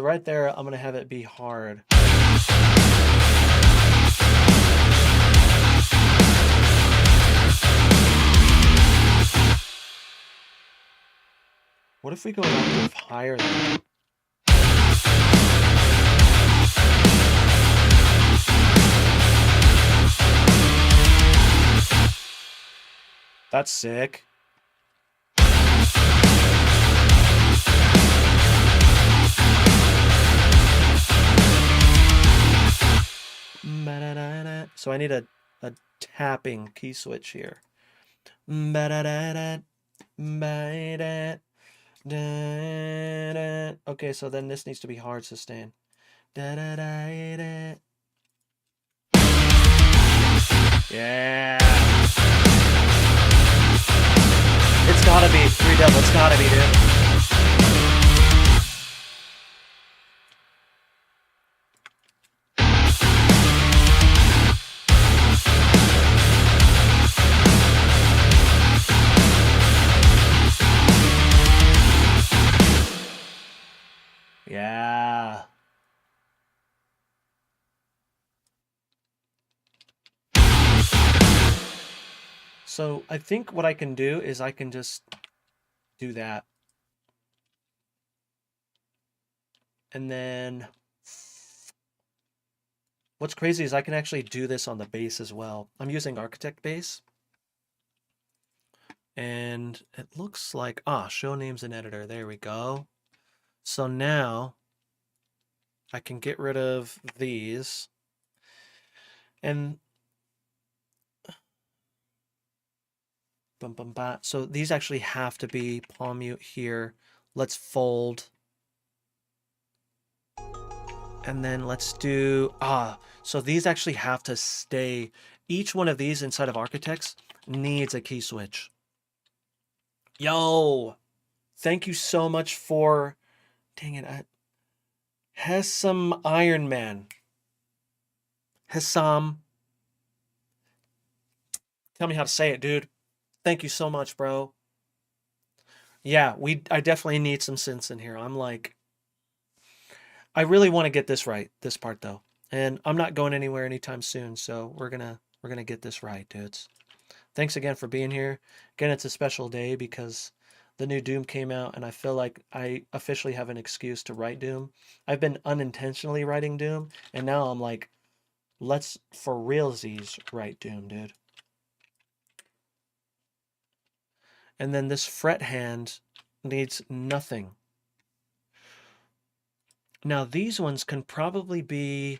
right there, I'm gonna have it be hard. What if we go an octave higher than that? That's sick. So I need a tapping key switch here. Okay, so then this needs to be hard sustain. Yeah. It's gotta be. Three double, it's gotta be, dude. Yeah. So I think what I can do is I can just do that. And then what's crazy is I can actually do this on the bass as well. I'm using Architect Bass. And it looks like, show names in editor. There we go. So now I can get rid of these. And so these actually have to be palm mute here. Let's fold. And then let's do, so these actually have to stay. Each one of these inside of Architects needs a key switch. Yo, thank you so much for, dang it, Hessam Iron Man. Hessam. Tell me how to say it, dude. Thank you so much, bro. Yeah, I definitely need some synths in here. I'm like, I really want to get this right, this part though. And I'm not going anywhere anytime soon, so we're gonna get this right, dudes. Thanks again for being here. Again, it's a special day because the new Doom came out and I feel like I officially have an excuse to write Doom. I've been unintentionally writing Doom, and now I'm like, let's for realsies write Doom, dude. And then this fret hand needs nothing. Now these ones can probably be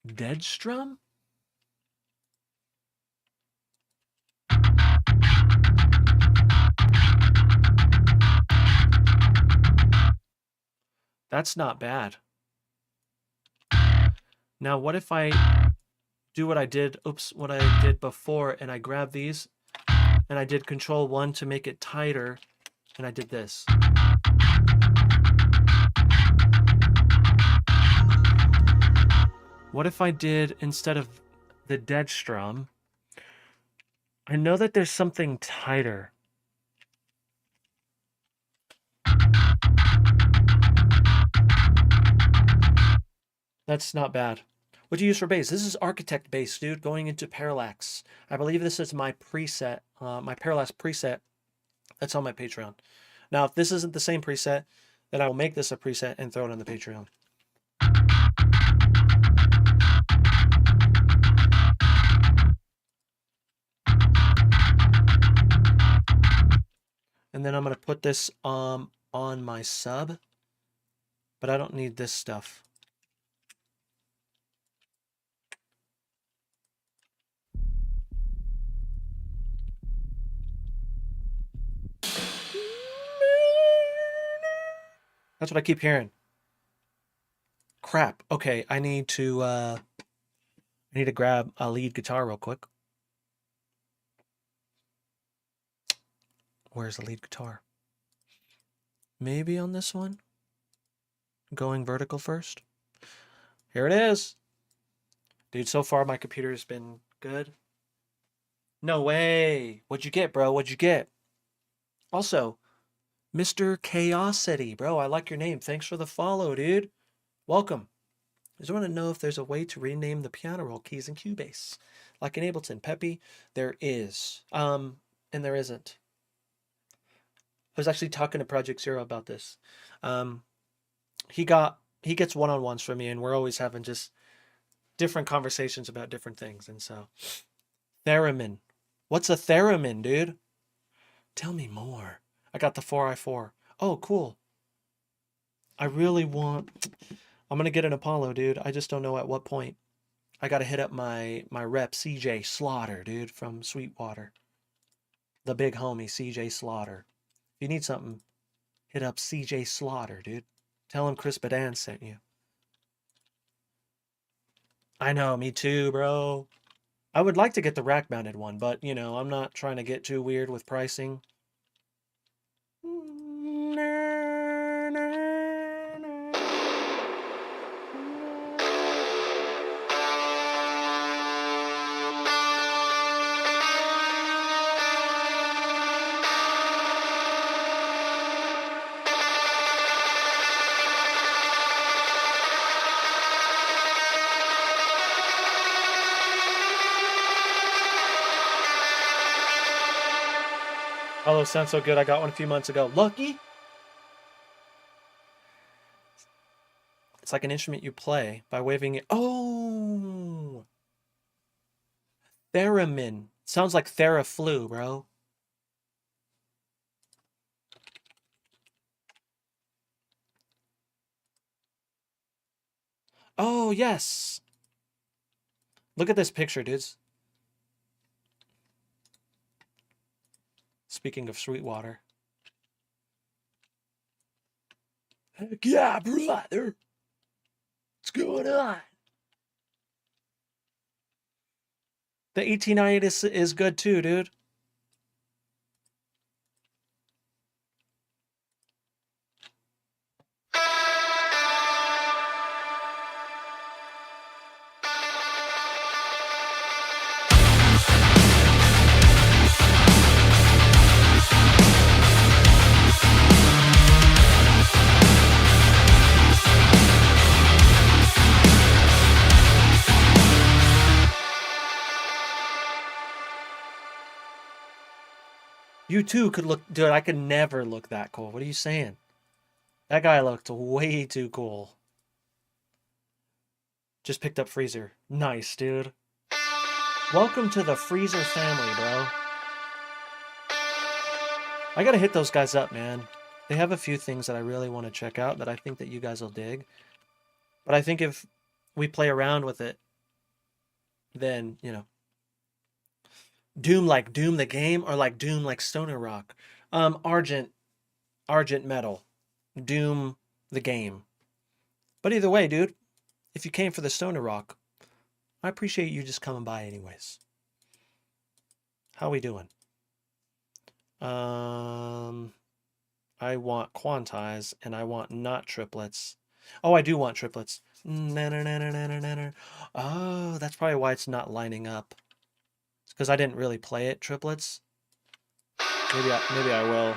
dead strum? That's not bad. Now what if I do what I did before and I grab these and I did Control 1 to make it tighter and I did this. What if I did, instead of the dead strum, I know that there's something tighter. That's not bad. What do you use for bass? This is Architect bass, dude, going into Parallax. I believe this is my preset, my Parallax preset that's on my Patreon. Now, if this isn't the same preset, then I will make this a preset and throw it on the Patreon. And then I'm going to put this on my sub, but I don't need this stuff. That's what I keep hearing. Crap. Okay, I need to grab a lead guitar real quick. Where's the lead guitar? Maybe on this one? going vertical first. Here it is. Dude, so far my computer's been good. No way. What'd you get, bro? What'd you get? Also, Mr. Chaosity, bro, I like your name. Thanks for the follow, dude. Welcome. I just want to know if there's a way to rename the piano roll keys in Cubase. Like in Ableton. Peppy, there is. And there isn't. I was actually talking to Project Zero about this. He gets one-on-ones from me, and we're always having just different conversations about different things. And so, theremin. What's a theremin, dude? Tell me more. I got the 4i4. Oh, cool. I really want... I'm going to get an Apollo, dude. I just don't know at what point. I got to hit up my rep, CJ Slaughter, dude, from Sweetwater. The big homie, CJ Slaughter. If you need something, hit up CJ Slaughter, dude. Tell him Chris Badan sent you. I know, me too, bro. I would like to get the rack-mounted one, but, you know, I'm not trying to get too weird with pricing. Oh, those sound so good. I got one a few months ago. Lucky? It's like an instrument you play by waving it. Oh! Theremin. Sounds like Theraflu, bro. Oh, yes! Look at this picture, dudes. Speaking of Sweetwater. Heck yeah, brother! What's going on? The 1898 is good too, dude. You too could look... Dude, I could never look that cool. What are you saying? That guy looked way too cool. Just picked up Freezer. Nice, dude. Welcome to the Freezer family, bro. I gotta hit those guys up, man. They have a few things that I really want to check out that I think that you guys will dig. But I think if we play around with it, then, you know. Doom like Doom the game or like Doom like Stoner Rock? Argent Metal. Doom the game. But either way, dude, if you came for the Stoner Rock, I appreciate you just coming by anyways. How we doing? I want quantize and I want not triplets. Oh, I do want triplets. Oh, that's probably why it's not lining up. It's because I didn't really play it triplets. Maybe I will.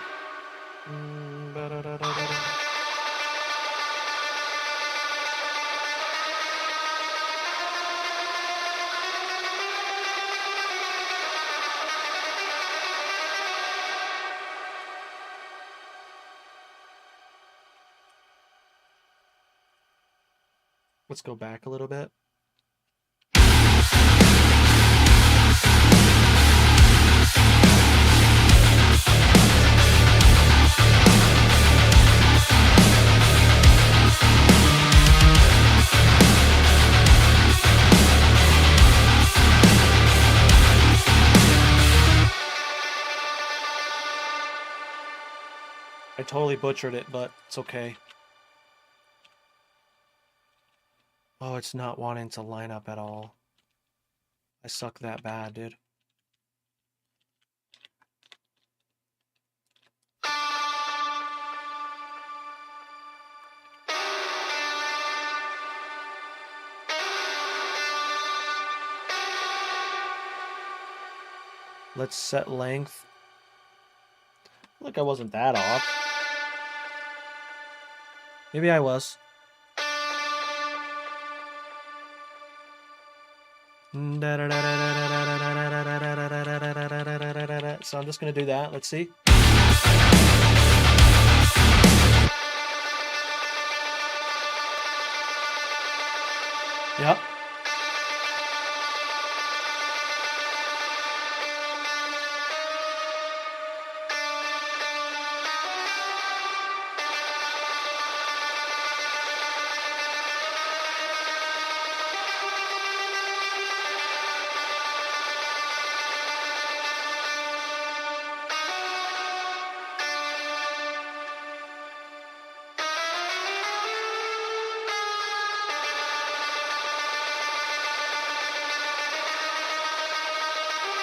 Let's go back a little bit. I totally butchered it, but it's okay. Oh, it's not wanting to line up at all. I suck that bad, dude. Let's set length. Look, I wasn't that off. Maybe I was. So I'm just going to do that. Let's see. Yep.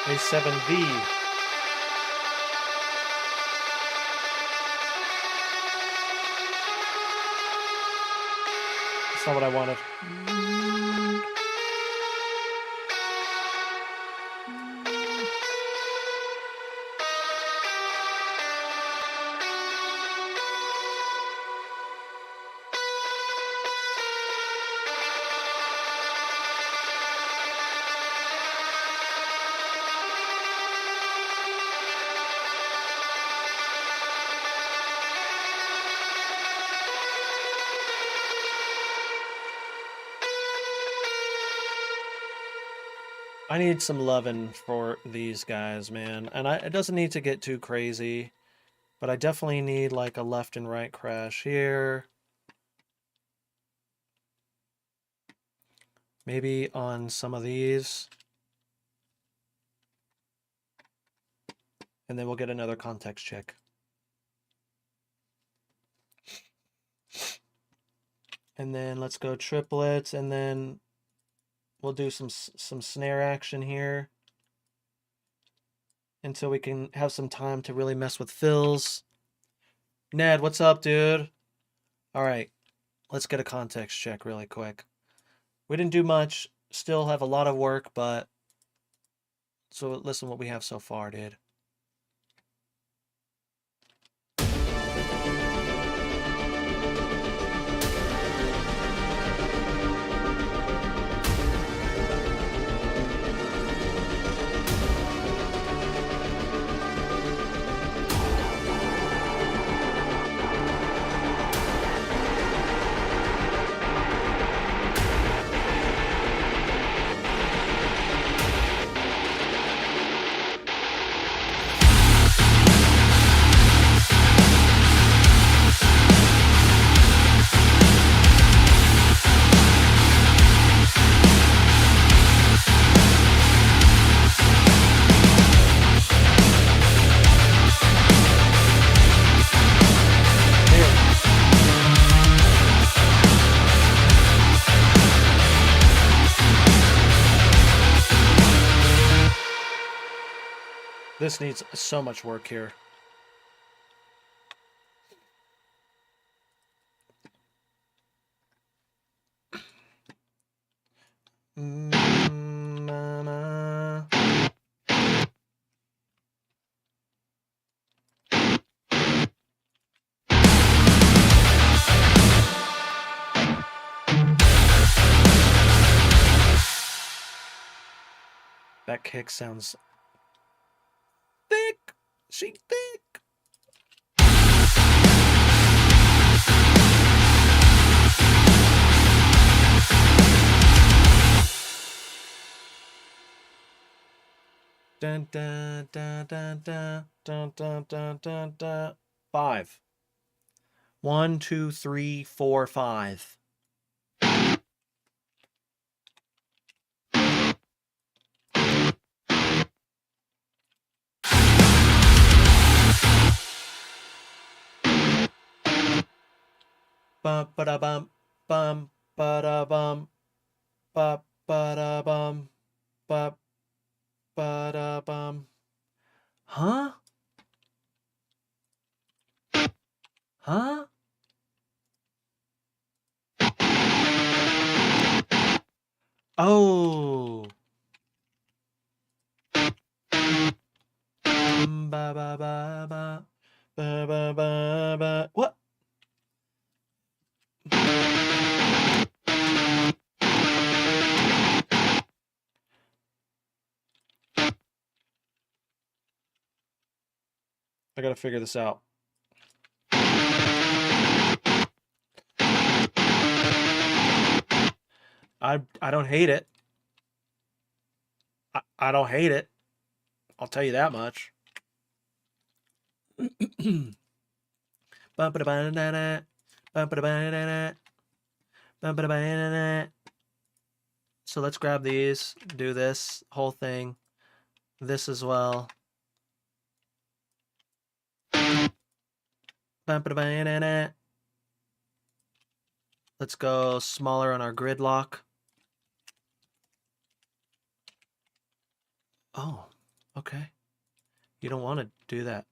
A7V. That's not what I wanted. I need some loving for these guys, man. And it doesn't need to get too crazy, but I definitely need like a left and right crash here. Maybe on some of these. And then we'll get another context check. And then let's go triplets, and then we'll do some snare action here until we can have some time to really mess with fills. Ned, what's up, dude? All right, let's get a context check really quick. We didn't do much, still have a lot of work, but so listen what we have so far, dude. This needs so much work here. That kick sounds thick. She thick. Dun dun dun dun dun dun dun dun dun dun. 5. 1, 2, 3, 4, 5. Bum ba da bum ba da bum ba da bum ba da bum. Huh? Huh? Oh. ba ba ba ba ba ba ba ba. What? I gotta figure this out. I don't hate it. I don't hate it. I'll tell you that much. So let's grab these, do this whole thing, this as well. Let's go smaller on our gridlock. Oh, okay. You don't want to do that.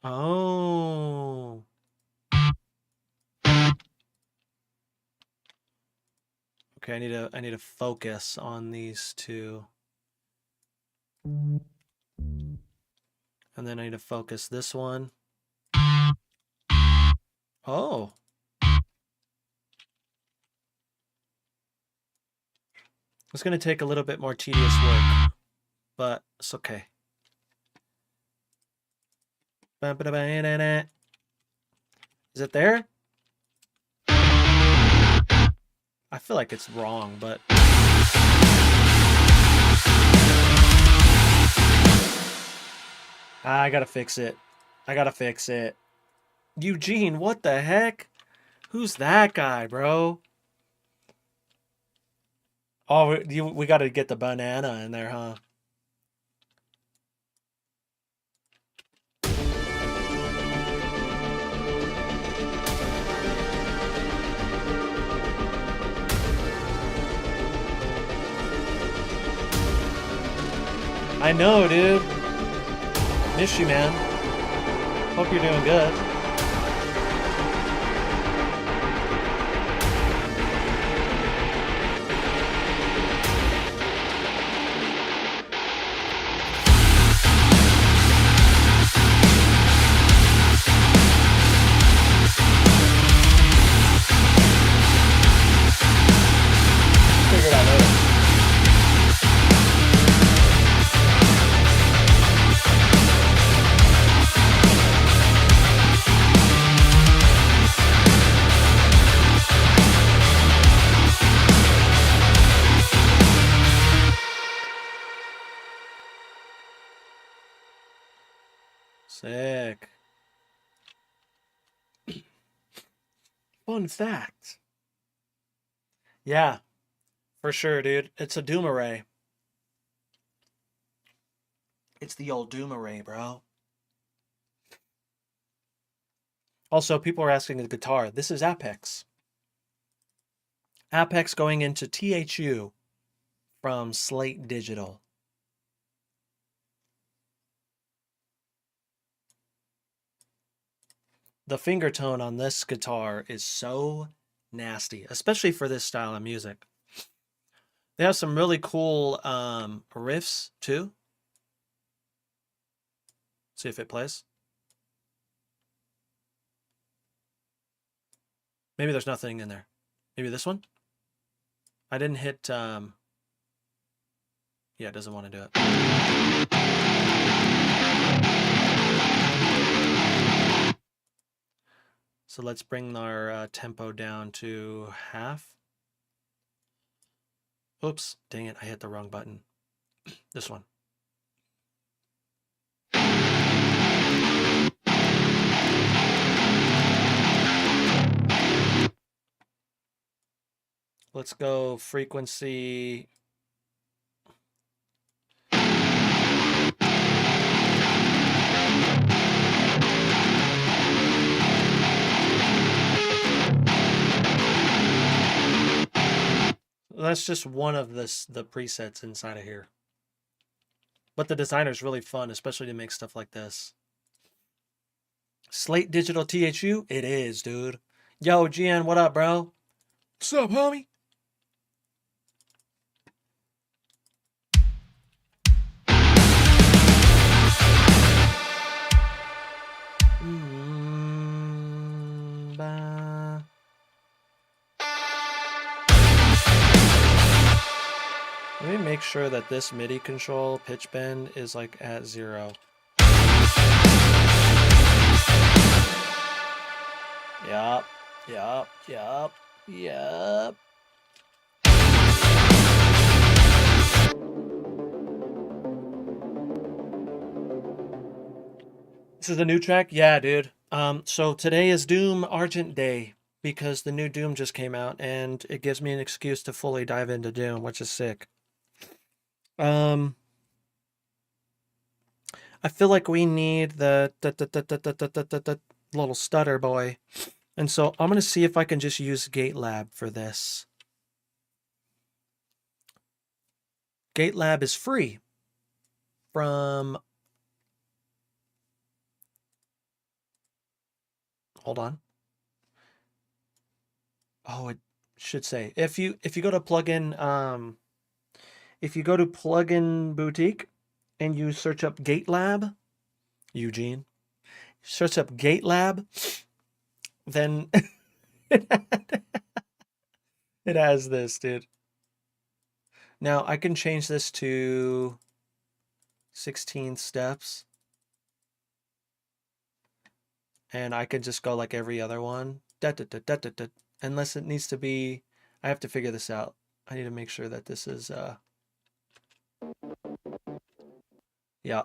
Oh. Okay, I need to focus on these two. And then I need to focus this one. Oh. It's going to take a little bit more tedious work, but it's okay. Is it there? I feel like it's wrong, but... I gotta fix it. I gotta fix it. Eugene, what the heck? Who's that guy, bro? Oh, we gotta get the banana in there, huh? I know, dude. Miss you, man. Hope you're doing good. Figure it out later. Sick. Fun fact. Yeah, for sure, dude. It's a Doom array. It's the old Doom array, bro. Also, people are asking the guitar. This is Apex. Apex going into THU from Slate Digital. The finger tone on this guitar is so nasty, especially for this style of music. They have some really cool riffs too. See if it plays. Maybe there's nothing in there. Maybe this one? I didn't hit... Yeah, it doesn't want to do it. So let's bring our tempo down to half. Oops, dang it, I hit the wrong button. This one. Let's go frequency. that's just one of the presets inside of here. But the designer is really fun, especially to make stuff like this. Slate Digital THU? It is, dude. Yo, GN, what up, bro? What's up, homie? Let me make sure that this MIDI control pitch bend is like at 0. Yup, yup, yup, yup. This is a new track? Yeah, dude. So today is Doom Argent Day because the new Doom just came out and it gives me an excuse to fully dive into Doom, which is sick. I feel like we need the little stutter boy. And so I'm going to see if I can just use GateLab for this. GateLab is free from... Hold on. Oh, it should say. If you go to plugin, if you go to Plugin Boutique and you search up GateLab, Eugene, search up GateLab, then it has this, dude. Now I can change this to 16 steps. And I could just go like every other one. Unless it needs to be, I have to figure this out. I need to make sure that this is, yeah.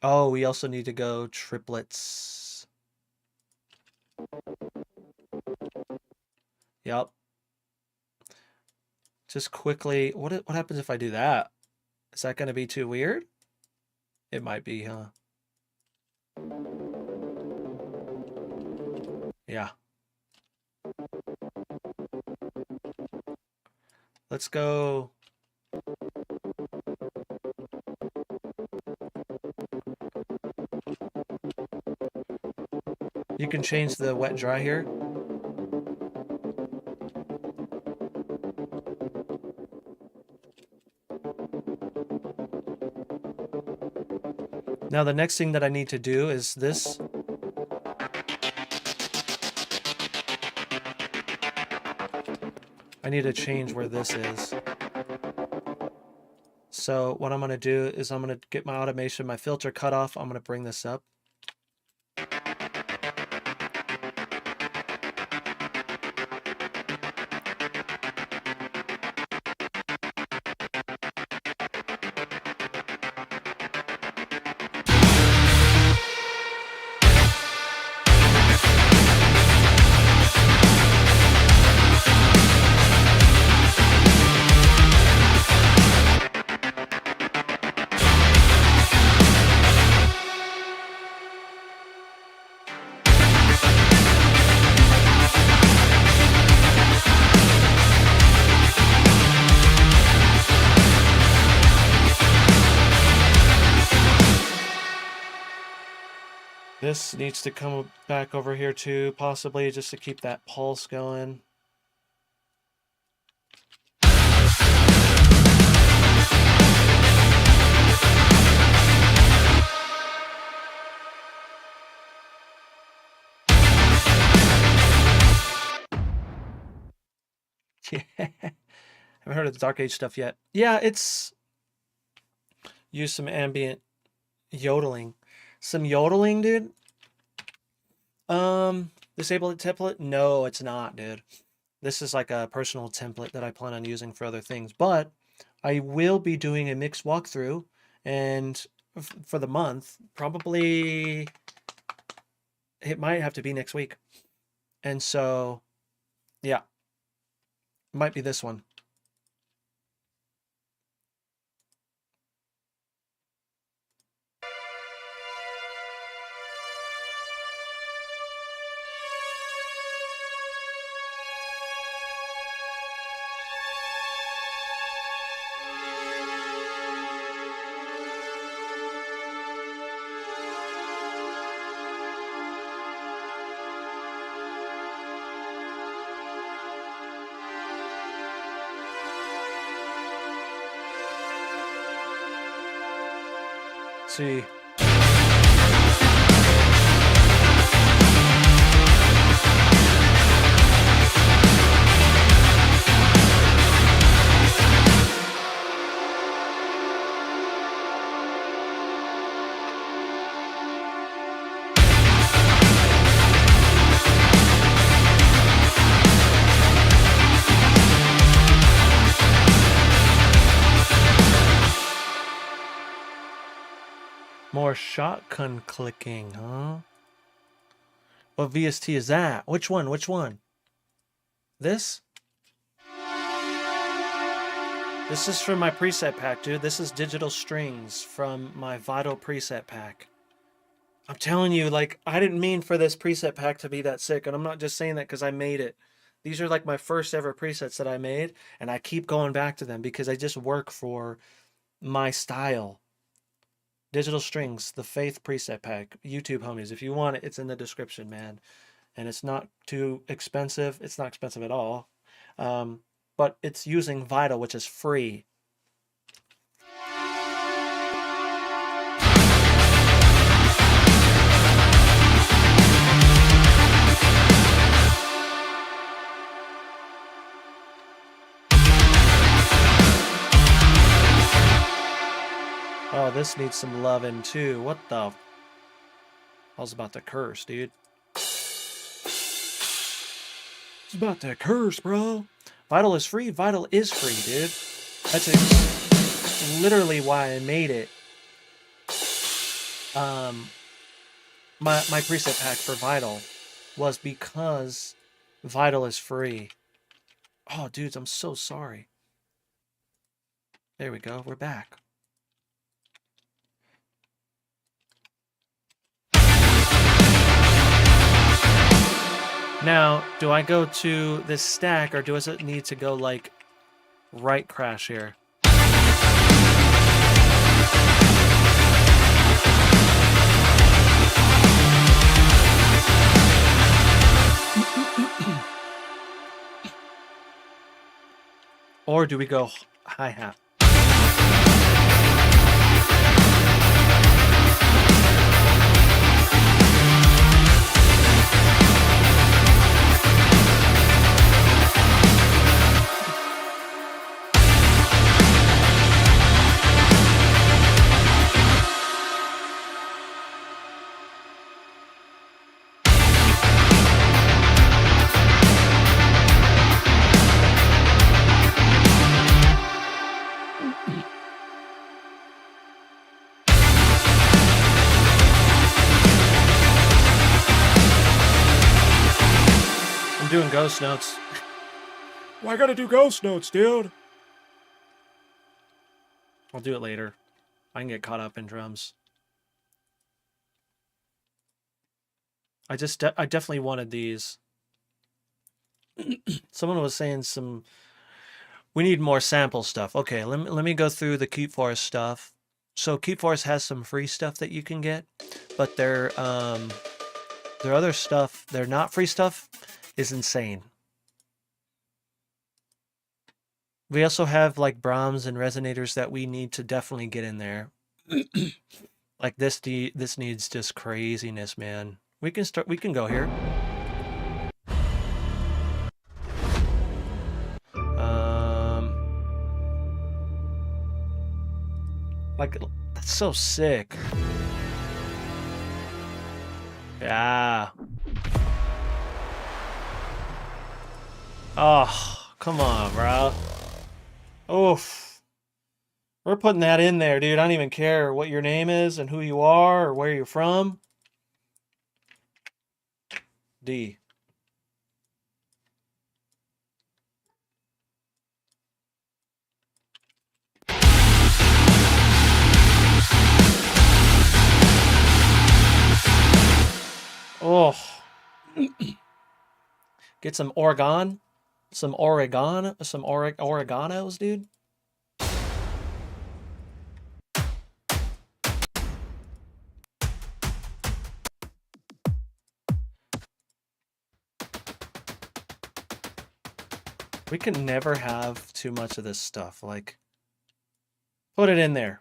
Oh, we also need to go triplets. Yep. Just quickly, what happens if I do that? Is that going to be too weird? It might be, huh? Yeah. Let's go. You can change the wet dry here. Now the next thing that I need to do is this. I need to change where this is. So what I'm going to do is I'm going to get my automation, my filter cut off. I'm going to bring this up. This needs to come back over here too, possibly, just to keep that pulse going. Yeah. Haven't heard of the Dark Age stuff yet. Yeah, it's... Use some ambient yodeling. Some yodeling, dude? Disable the template? No, it's not, dude. This is like a personal template that I plan on using for other things. But I will be doing a mix walkthrough, and for the month, probably it might have to be next week. And so, yeah, might be this one. see. More shotgun clicking, huh? What VST is that? Which one? Which one? This? This is from my preset pack, dude. This is digital strings from my Vital preset pack. I'm telling you, like, I didn't mean for this preset pack to be that sick, and I'm not just saying that because I made it. These are like my first ever presets that I made, and I keep going back to them because they just work for my style. Digital Strings, the Faith preset pack. YouTube homies, if you want it, it's in the description, man. And it's not too expensive. It's not expensive at all. But it's using Vital, which is free. Oh, this needs some loving too. What the? I was about to curse, dude. I was about to curse, bro. Vital is free. Vital is free, dude. That's literally why I made it. My preset pack for Vital was because Vital is free. Oh, dudes, I'm so sorry. There we go. We're back. Now, do I go to this stack, or does it need to go, like, right crash here? Or do we go hi-hat? I'm doing ghost notes. Why I gotta do ghost notes, dude? I'll do it later. I can get caught up in drums. I definitely wanted these. Someone was saying we need more sample stuff. Okay, let me go through the Keep Forest stuff. So Keep Forest has some free stuff that you can get, but their other stuff, their not free stuff, is insane. We also have like Brahms and resonators that we need to definitely get in there. Like this needs just craziness, man. We can go here. Like, that's so sick. Yeah. Oh, come on, bro. Oof. We're putting that in there, dude. I don't even care what your name is and who you are or where you're from. D. Oh. Get some Oreganos, dude. We can never have too much of this stuff. Like, put it in there.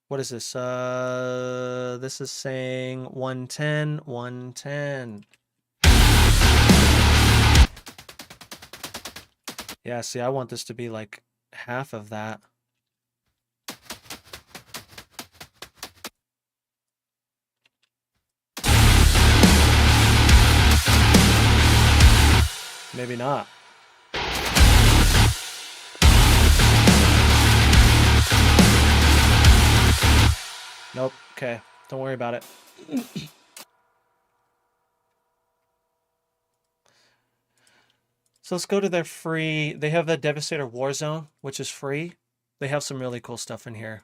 What is this? This is saying 110, 110. Yeah, see, I want this to be like half of that. Maybe not. Nope. Okay. Don't worry about it. So let's go to their free. They have the Devastator Warzone, which is free. They have some really cool stuff in here.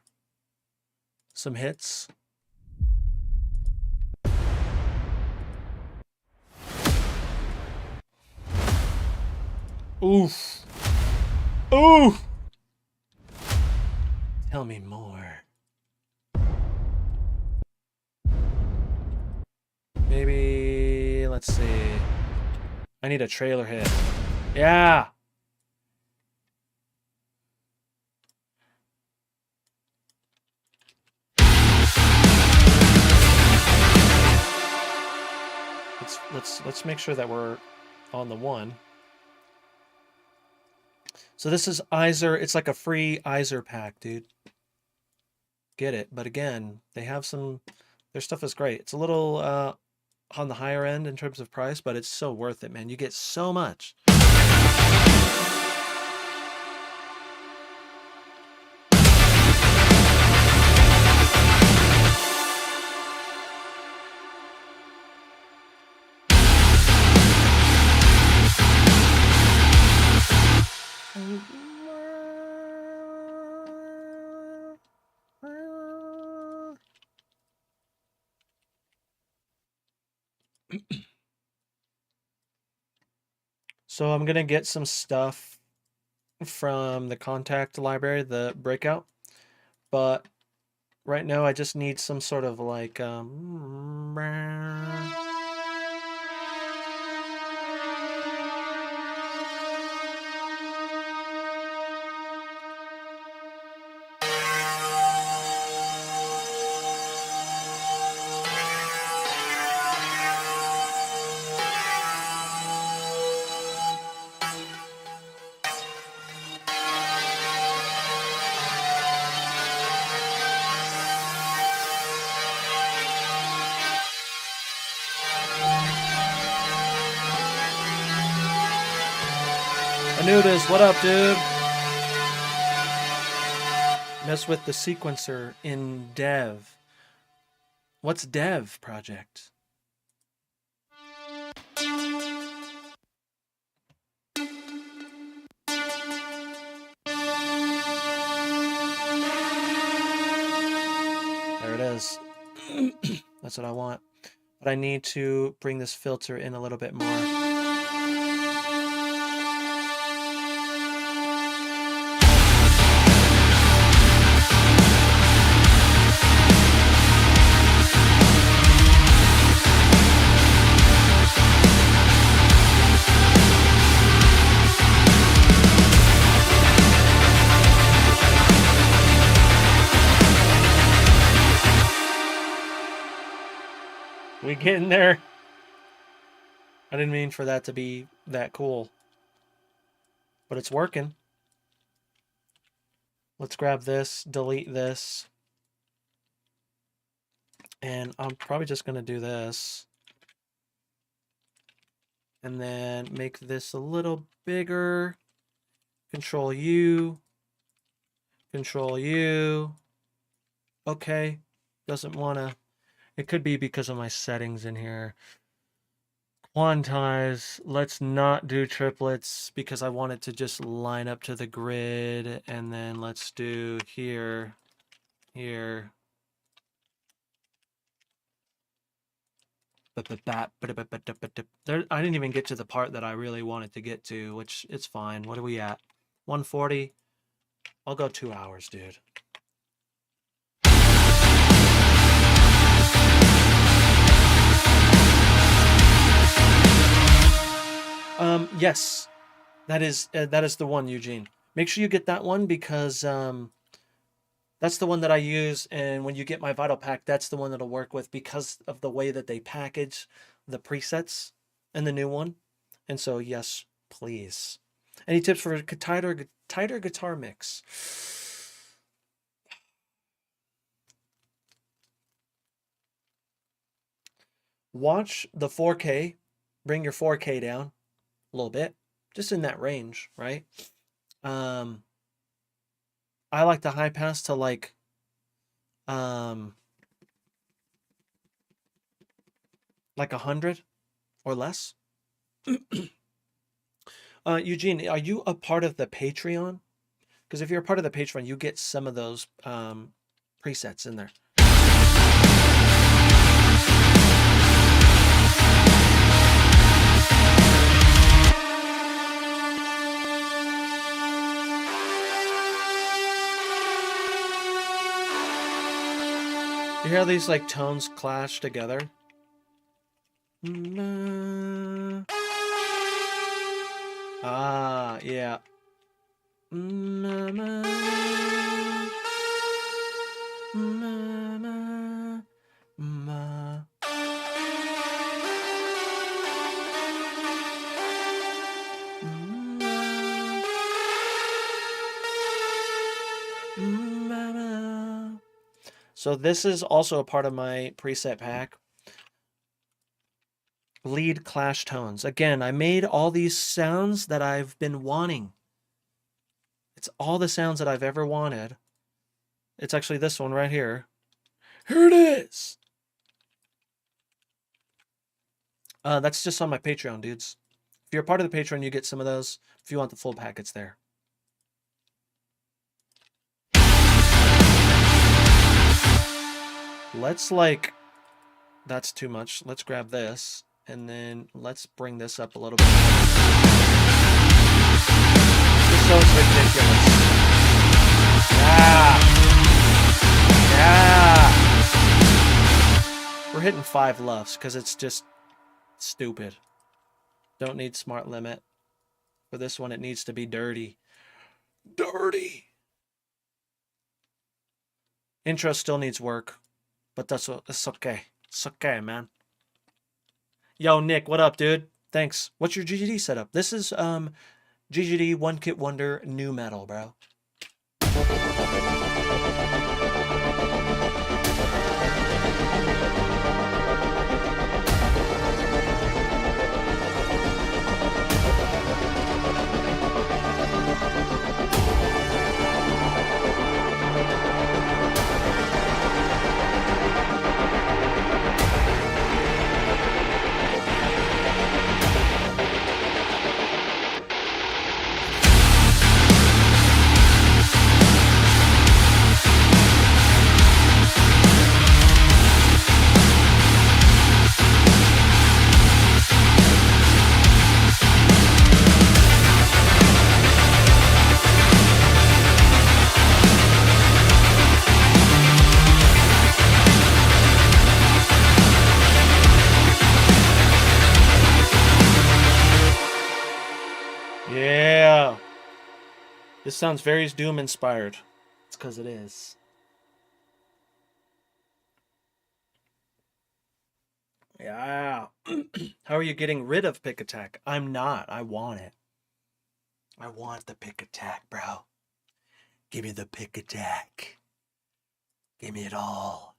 Some hits. Oof. Oof. Tell me more. Maybe, let's see. I need a trailer hit. Yeah. Let's make sure that we're on the one. So this is AXURE. It's like a free AXURE pack, dude. Get it. But again, they have some, their stuff is great. It's a little on the higher end in terms of price, but it's so worth it, man. You get so much. So I'm gonna get some stuff from the contact library, the breakout, but right now I just need some sort of like Anubis, what up, dude? Mess with the sequencer in dev. What's dev project? There it is. That's what I want. But I need to bring this filter in a little bit more. We getting there? I didn't mean for that to be that cool. But it's working. Let's grab this, delete this. And I'm probably just going to do this. And then make this a little bigger. Control U. Control U. Okay. Doesn't want to. It could be because of my settings in here. Quantize. Let's not do triplets because I want it to just line up to the grid. And then let's do here, here. There, I didn't even get to the part that I really wanted to get to, which it's fine. What are we at? 140. I'll go 2 hours, dude. Yes, that is the one, Eugene. Make sure you get that one because That's the one that I use, and when you get my Vital Pack, that's the one that'll work with because of the way that they package the presets in the new one. And so, yes, please. Any tips for a tighter guitar mix? Watch the 4K, bring your 4K down a little bit, just in that range, right? I like the high pass to um, like 100 or less. Eugene, are you a part of the Patreon? Because if you're a part of the Patreon, you get some of those presets in there. You hear these like tones clash together? Ah, yeah. So this is also a part of my preset pack. Lead clash tones. Again, I made all these sounds that I've been wanting. It's all the sounds that I've ever wanted. It's actually this one right here. Here it is. That's just on my Patreon, dudes. If you're a part of the Patreon, you get some of those. If you want the full pack, it's there. Let's that's too much. Let's grab this, and then let's bring this up a little bit. This sounds ridiculous. Yeah. We're hitting 5 luffs because it's just stupid. Don't need smart limit. For this one, it needs to be dirty. Dirty! Intro still needs work, but it's okay. It's okay, man. Yo, Nick, what up, dude? Thanks. What's your GGD setup? This is GGD One Kit Wonder New Metal, bro. Yeah. This sounds very Doom inspired. It's because it is. Yeah. How are you getting rid of pick attack? I'm not. I want it. I want the pick attack, bro. Give me the pick attack. Give me it all.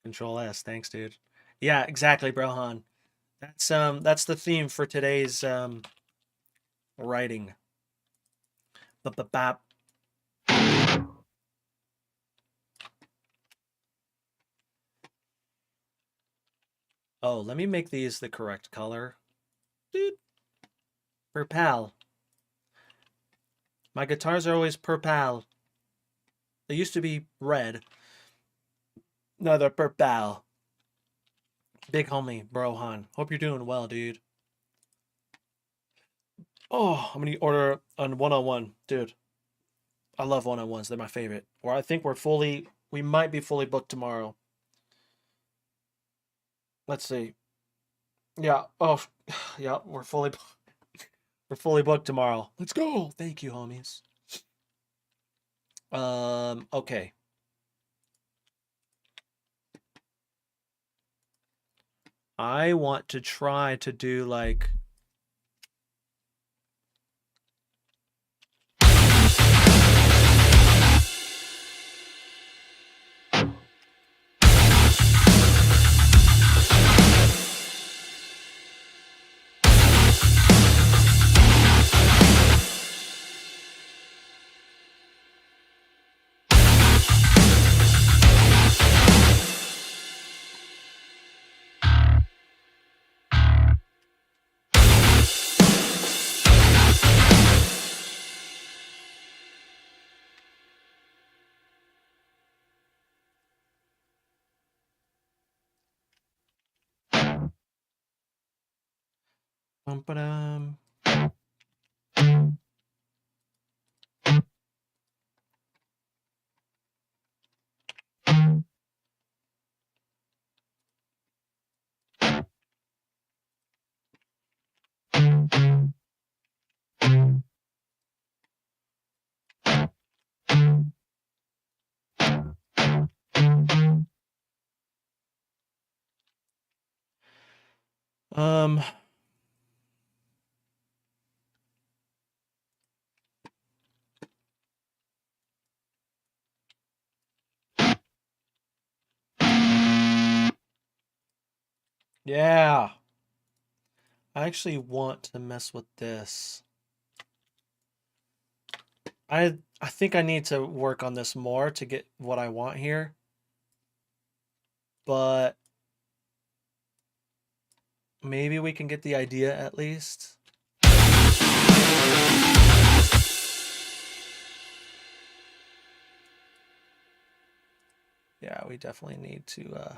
Control S. Thanks, dude. Yeah, exactly, Brohan. That's the theme for today's writing. Bap. Oh, let me make these the correct color. Dude. Purple. My guitars are always purple. They used to be red. No, they're purple. Big homie, Brohan. Hope you're doing well, dude. Oh, I'm gonna order on one-on-one, dude. I love one-on-ones. They're my favorite. Or I think we might be fully booked tomorrow. Let's see. Yeah. Oh, yeah. We're fully booked tomorrow. Let's go. Thank you, homies. Okay. I want to try to do like bum-ba-dum. Um yeah. I actually want to mess with this. I think I need to work on this more to get what I want here. But maybe we can get the idea at least. Yeah, we definitely need to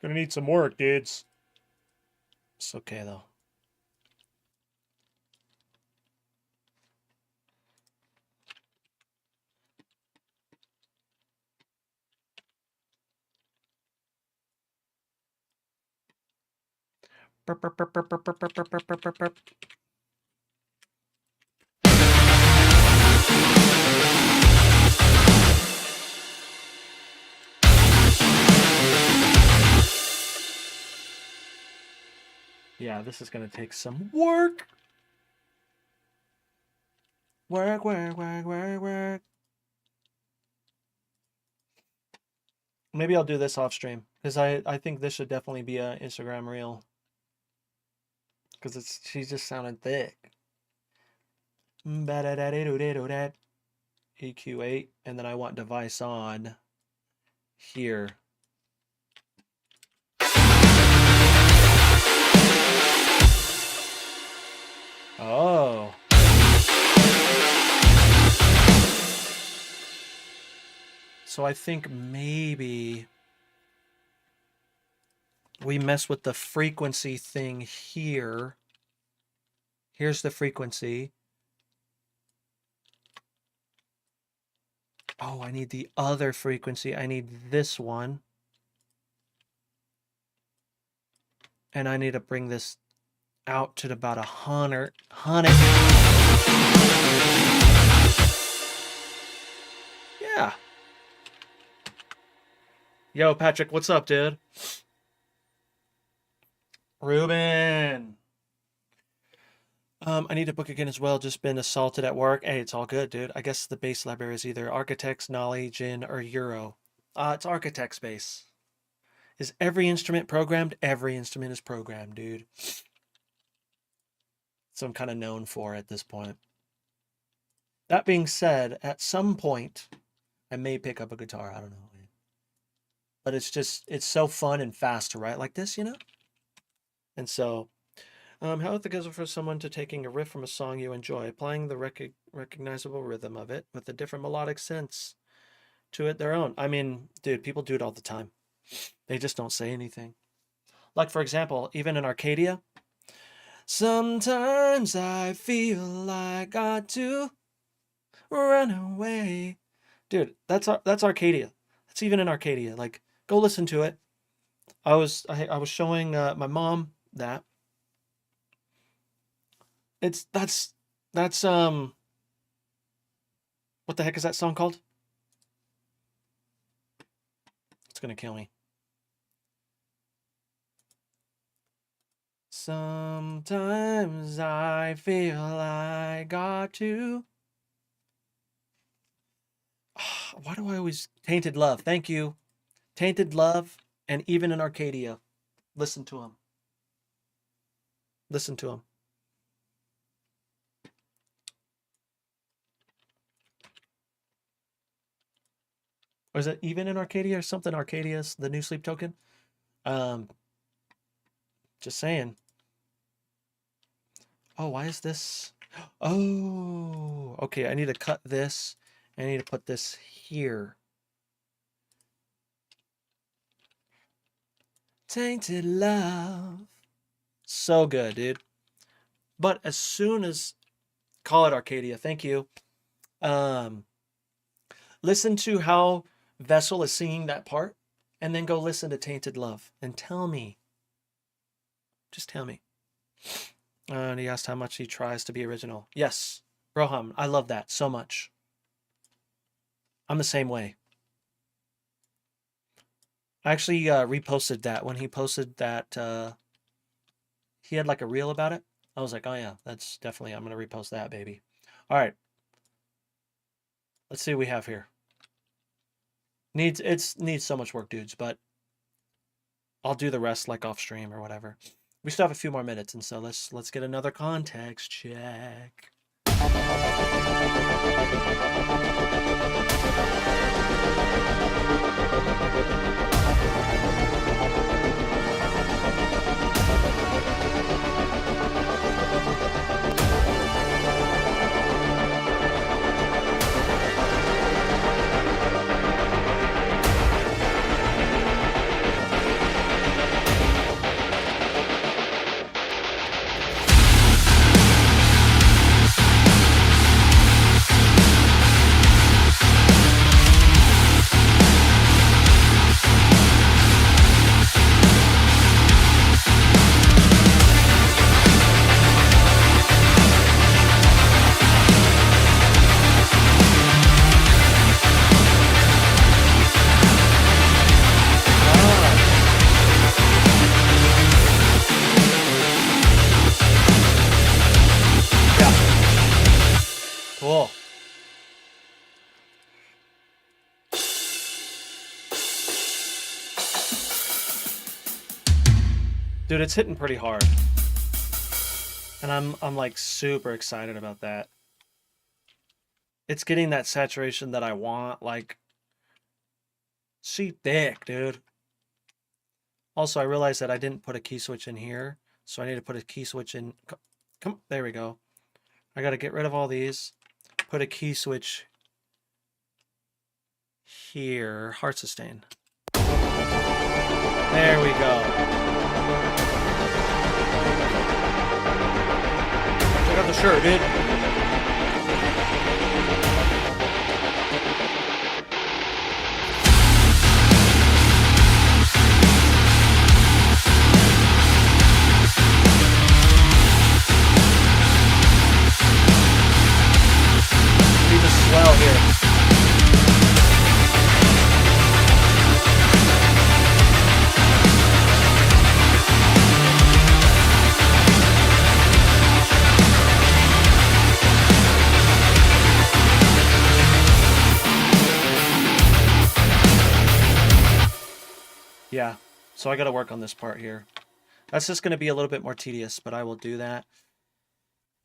gonna need some work, dudes. It's okay though. Burp, burp, burp, burp, burp, burp, burp, burp, burp, burp, burp. Yeah, this is gonna take some work. Work, work, work, work, work. Maybe I'll do this off stream because I think this should definitely be a Instagram reel because it's she just sounded thick. EQ8, and then I want device on here. Oh. So I think maybe we mess with the frequency thing here. Here's the frequency. Oh, I need the other frequency. I need this one. And I need to bring this out to about 100. Yeah. Yo, Patrick, what's up, dude? Ruben. I need to book again as well. Just been assaulted at work. Hey, it's all good, dude. I guess the base library is either Architects, Knowledge, or Euro. It's Architects base. Is every instrument programmed? Every instrument is programmed, dude. So I'm kind of known for at this point. That being said, at some point, I may pick up a guitar. I don't know. But it's so fun and fast to write like this, you know? And so, how it goes for someone to taking a riff from a song you enjoy, applying the recognizable rhythm of it with a different melodic sense to it their own. I mean, dude, people do it all the time. They just don't say anything. Like, for example, even in Arcadia, sometimes I feel like I got to run away. Dude, that's Arcadia. That's even in Arcadia. Like, go listen to it. I was showing my mom that. It's that's what the heck is that song called? It's gonna kill me. Sometimes I feel I got to. Why do I always Tainted Love? Thank you. Tainted Love and Even in Arcadia. Listen to him. Listen to him. Or is it Even in Arcadia or something? Arcadia's the new sleep token. Um, just saying. Oh, why is this? Oh, okay. I need to cut this. I need to put this here. Tainted Love. So good, dude. But as soon as call it Arcadia, thank you. Listen to how Vessel is singing that part, and then go listen to Tainted Love and tell me. Just tell me. And he asked how much he tries to be original. Yes, Roham, I love that so much. I'm the same way. I actually reposted that when he posted that. He had like a reel about it. I was like, oh yeah, that's definitely, I'm going to repost that, baby. All right. Let's see what we have here. Needs so much work, dudes, but I'll do the rest like off stream or whatever. We still have a few more minutes, and so let's get another context check. Cool. Dude, it's hitting pretty hard. And I'm like super excited about that. It's getting that saturation that I want, like she thick, dude. Also, I realized that I didn't put a key switch in here, so I need to put a key switch in. Come, there we go. I got to get rid of all these. Put a key switch here. Heart sustain. There we go. Check out the shirt, dude. Need to swell here. Yeah, so I got to work on this part here. That's just going to be a little bit more tedious, but I will do that.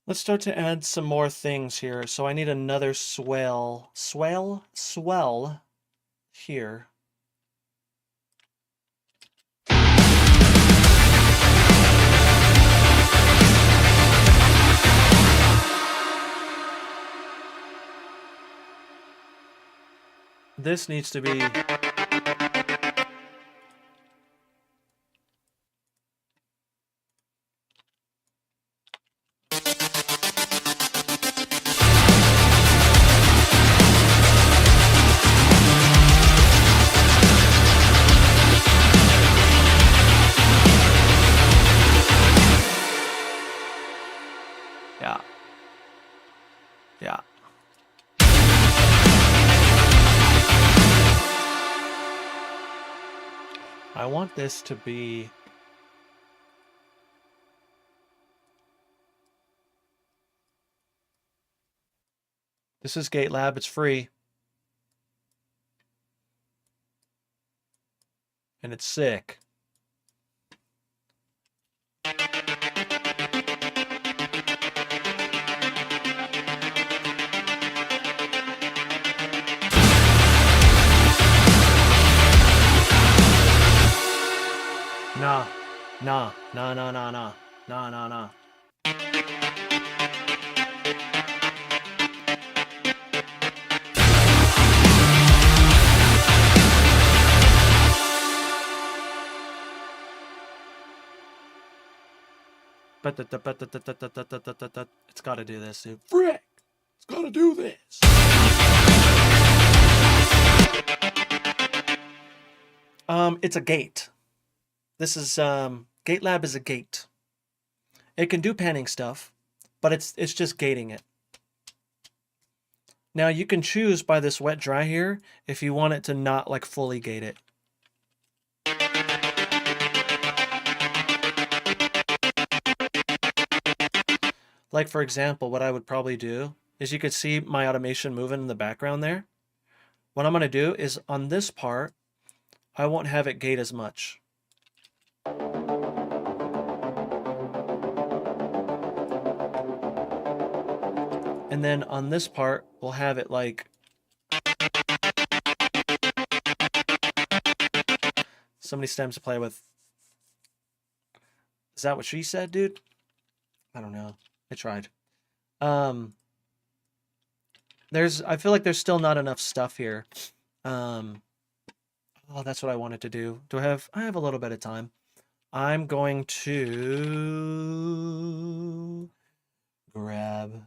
Let's start to add some more things here. So I need another swell here. This needs to be... I want this to be... This is GateLab, it's free. And it's sick. Nah. It's gotta do this, dude. Frick! It's gotta do this. It's a gate. This is GateLab is a gate. It can do panning stuff, but it's just gating it. Now you can choose by this wet dry here if you want it to not like fully gate it. Like for example, what I would probably do is you could see my automation moving in the background there. What I'm going to do is on this part, I won't have it gate as much. And then on this part, we'll have it like... So many stems to play with. Is that what she said, dude? I don't know. I tried. I feel like there's still not enough stuff here. Oh, that's what I wanted to do. I have a little bit of time. I'm going to grab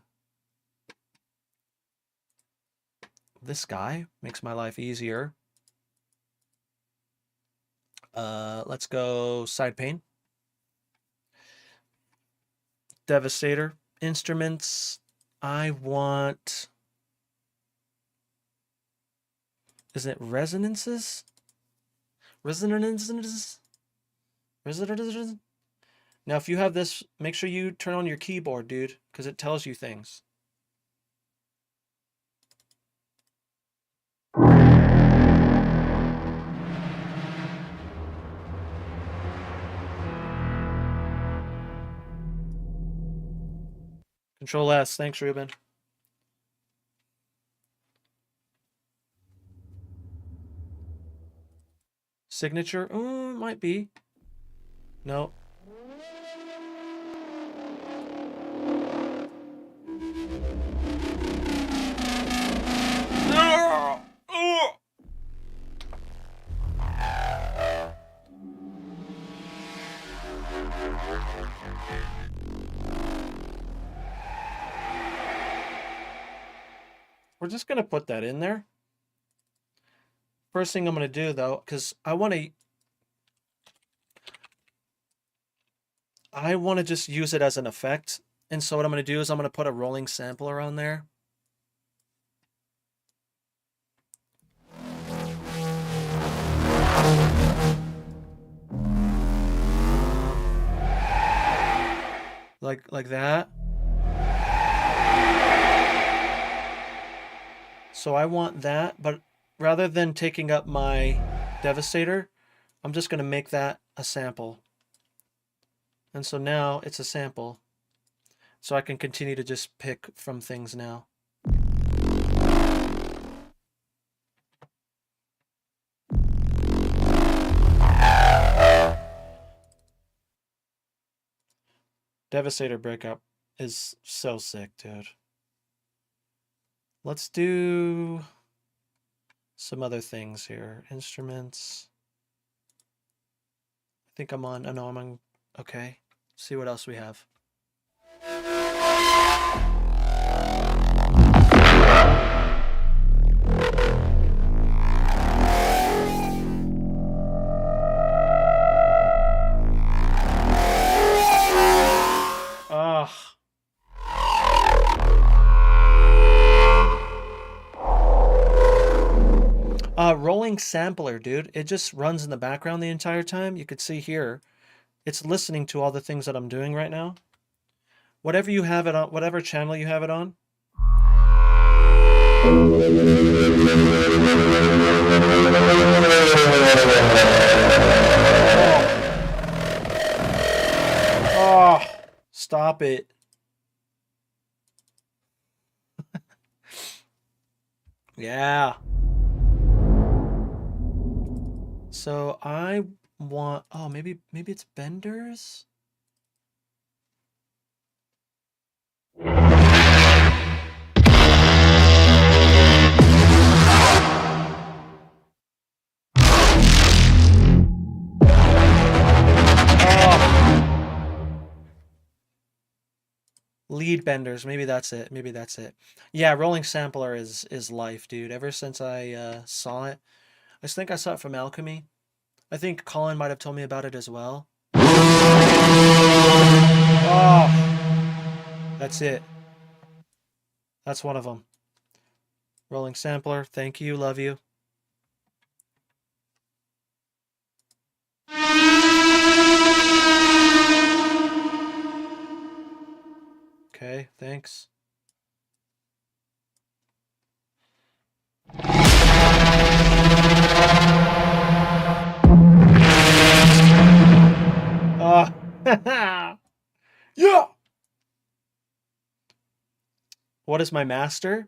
this guy. Makes my life easier. Let's go side pane. Devastator. Instruments. I want... Is it resonances? Resonances? Now, if you have this, make sure you turn on your keyboard, dude, because it tells you things. Control S. Thanks, Ruben. Signature? Might be. No. We're just going to put that in there. First thing I'm going to do, though, because I want to just use it as an effect. And so what I'm going to do is I'm going to put a rolling sampler on there. Like that. So I want that, but rather than taking up my Devastator, I'm just going to make that a sample. And so now it's a sample. So I can continue to just pick from things now. Devastator breakup is so sick, dude. Let's do some other things here. Instruments. I think I'm on. Oh, no, I'm on. Okay. See what else we have. Rolling rolling sampler, dude. It just runs in the background the entire time. You could see here, it's listening to all the things that I'm doing right now. Whatever you have it on, whatever channel you have it on. Oh, stop it. Yeah. So I want, oh, maybe it's benders? Lead benders, maybe that's it. Maybe that's it. Yeah, rolling sampler is life, dude. Ever since I saw it, I think I saw it from Alchemy. I think Colin might have told me about it as well. Oh, that's it. That's one of them. Rolling sampler. Thank you. Love you. Okay, thanks. Yeah. What is my master?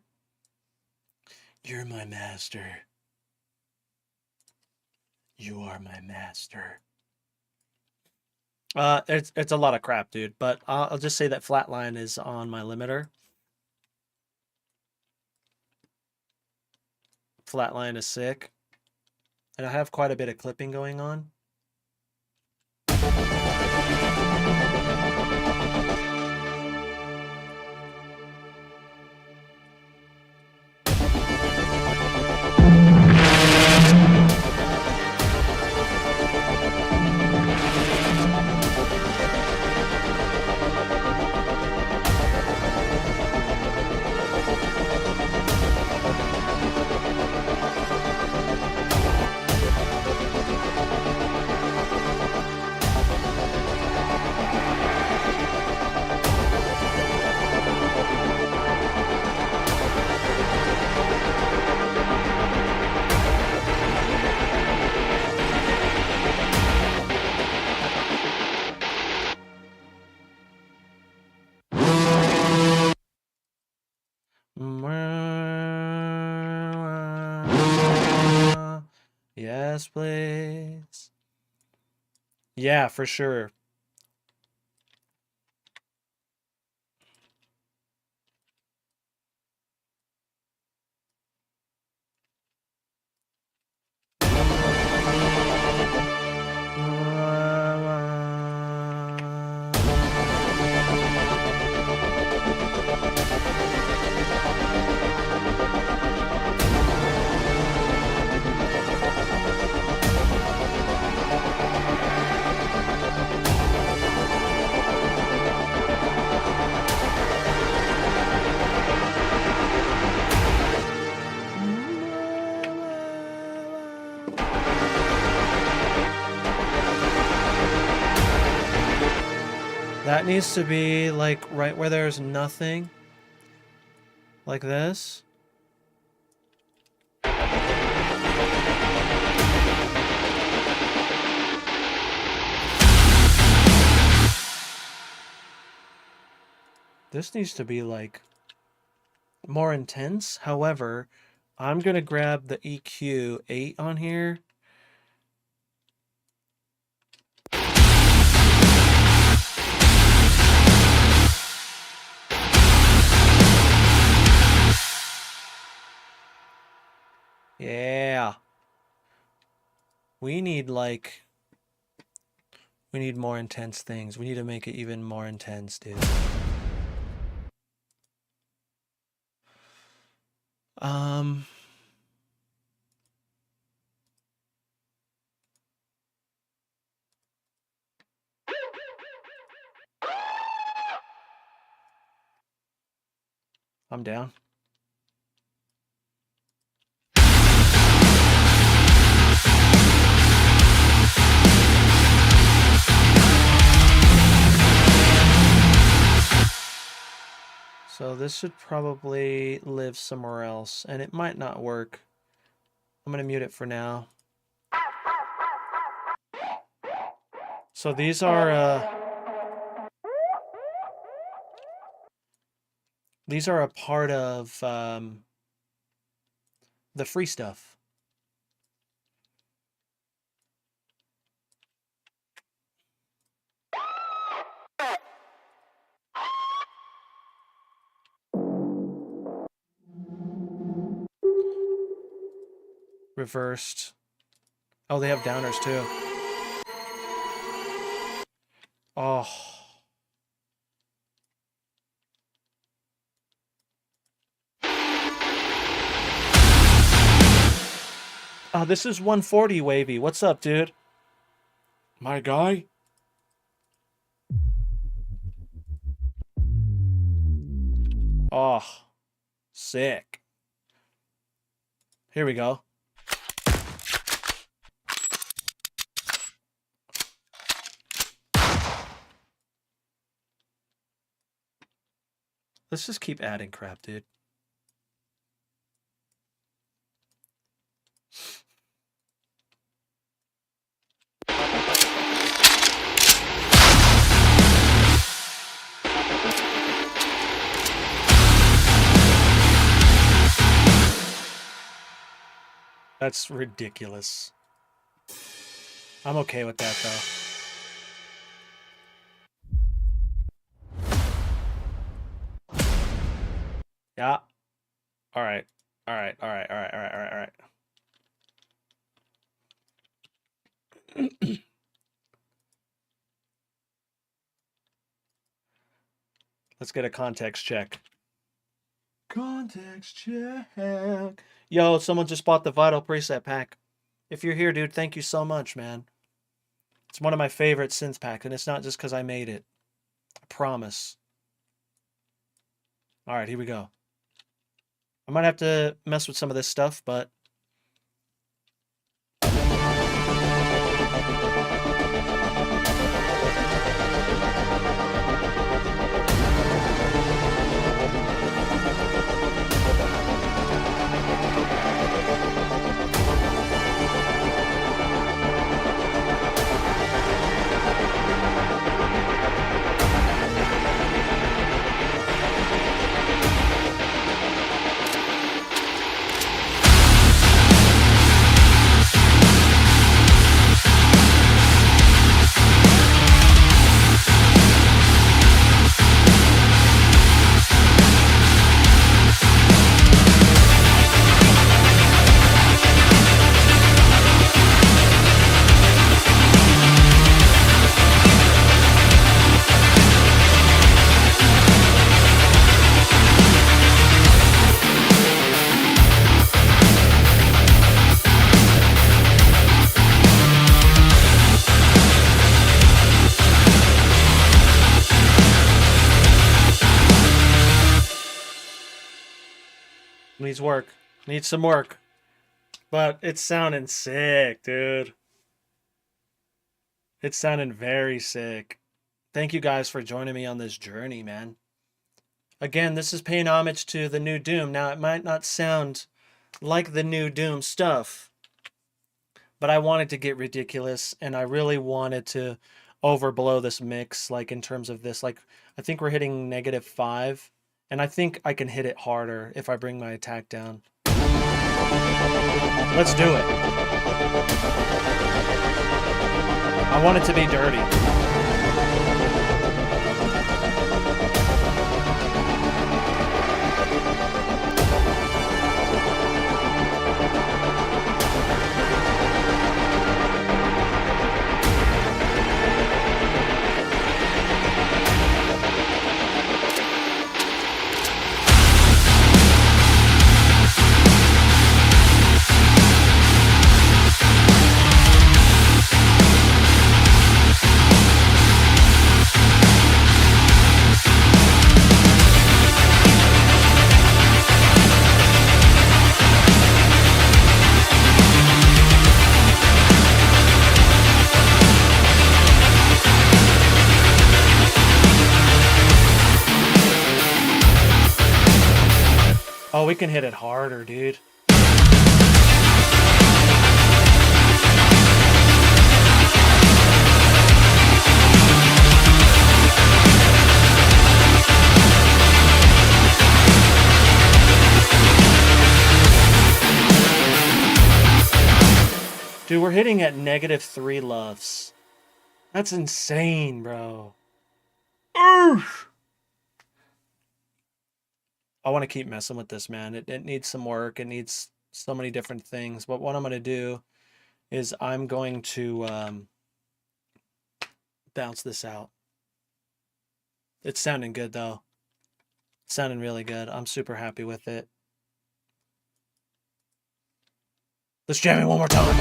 You're my master. You are my master. It's a lot of crap, dude. But I'll just say that flatline is on my limiter. Flatline is sick, and I have quite a bit of clipping going on. Yes, please. Yeah, for sure. That needs to be like right where there's nothing. Like this. This needs to be like more intense. However, I'm gonna grab the EQ 8 on here. Yeah. We need more intense things. We need to make it even more intense, dude. I'm down. this should probably live somewhere else, and it might not work. I'm going to mute it for now. So these are a part of the free stuff. Reversed. Oh, they have downers too. Oh. Oh, this is 140 wavy. What's up, dude? My guy? Oh, sick. Here we go. Let's just keep adding crap, dude. That's ridiculous. I'm okay with that, though. Yeah. All right. All right. All right. All right. All right. All right. All right. Let's get a context check. Context check. Yo, someone just bought the Vital preset pack. If you're here, dude, thank you so much, man. It's one of my favorite synth packs, and it's not just because I made it. I promise. All right, here we go. I might have to mess with some of this stuff, but... Needs work. Needs some work. But it's sounding sick, dude. It's sounding very sick. Thank you guys for joining me on this journey, man. Again, this is paying homage to the new Doom. Now, it might not sound like the new Doom stuff, but I wanted to get ridiculous, and I really wanted to overblow this mix, like in terms of this. Like, I think we're hitting -5. And I think I can hit it harder if I bring my attack down. Let's do it. I want it to be dirty. we can hit it harder, dude. Dude, we're hitting at -3 LUFS. That's insane, bro. Oof. I want to keep messing with this, man. It needs some work. It needs so many different things. But what I'm going to do is I'm going to bounce this out. It's sounding good, though. It's sounding really good. I'm super happy with it. Let's jam it one more time.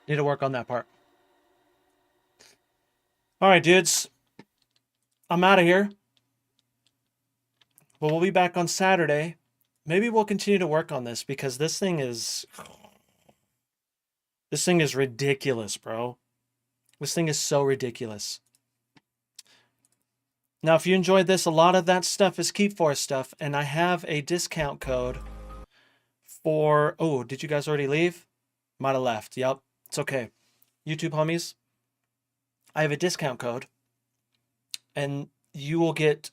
Need to work on that part. All right, dudes. I'm out of here. But we'll be back on Saturday. Maybe we'll continue to work on this because this thing is ridiculous, bro. This thing is so ridiculous. Now, if you enjoyed this, a lot of that stuff is Keep Force stuff, and I have a discount code for... Oh, did you guys already leave? Might have left. Yep. It's okay. YouTube homies, I have a discount code, and you will get,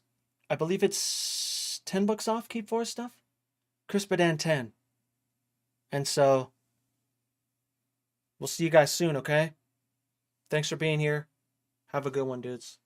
I believe it's $10 off Keep Force stuff. Crispadan 10. And so, we'll see you guys soon, okay? Thanks for being here. Have a good one, dudes.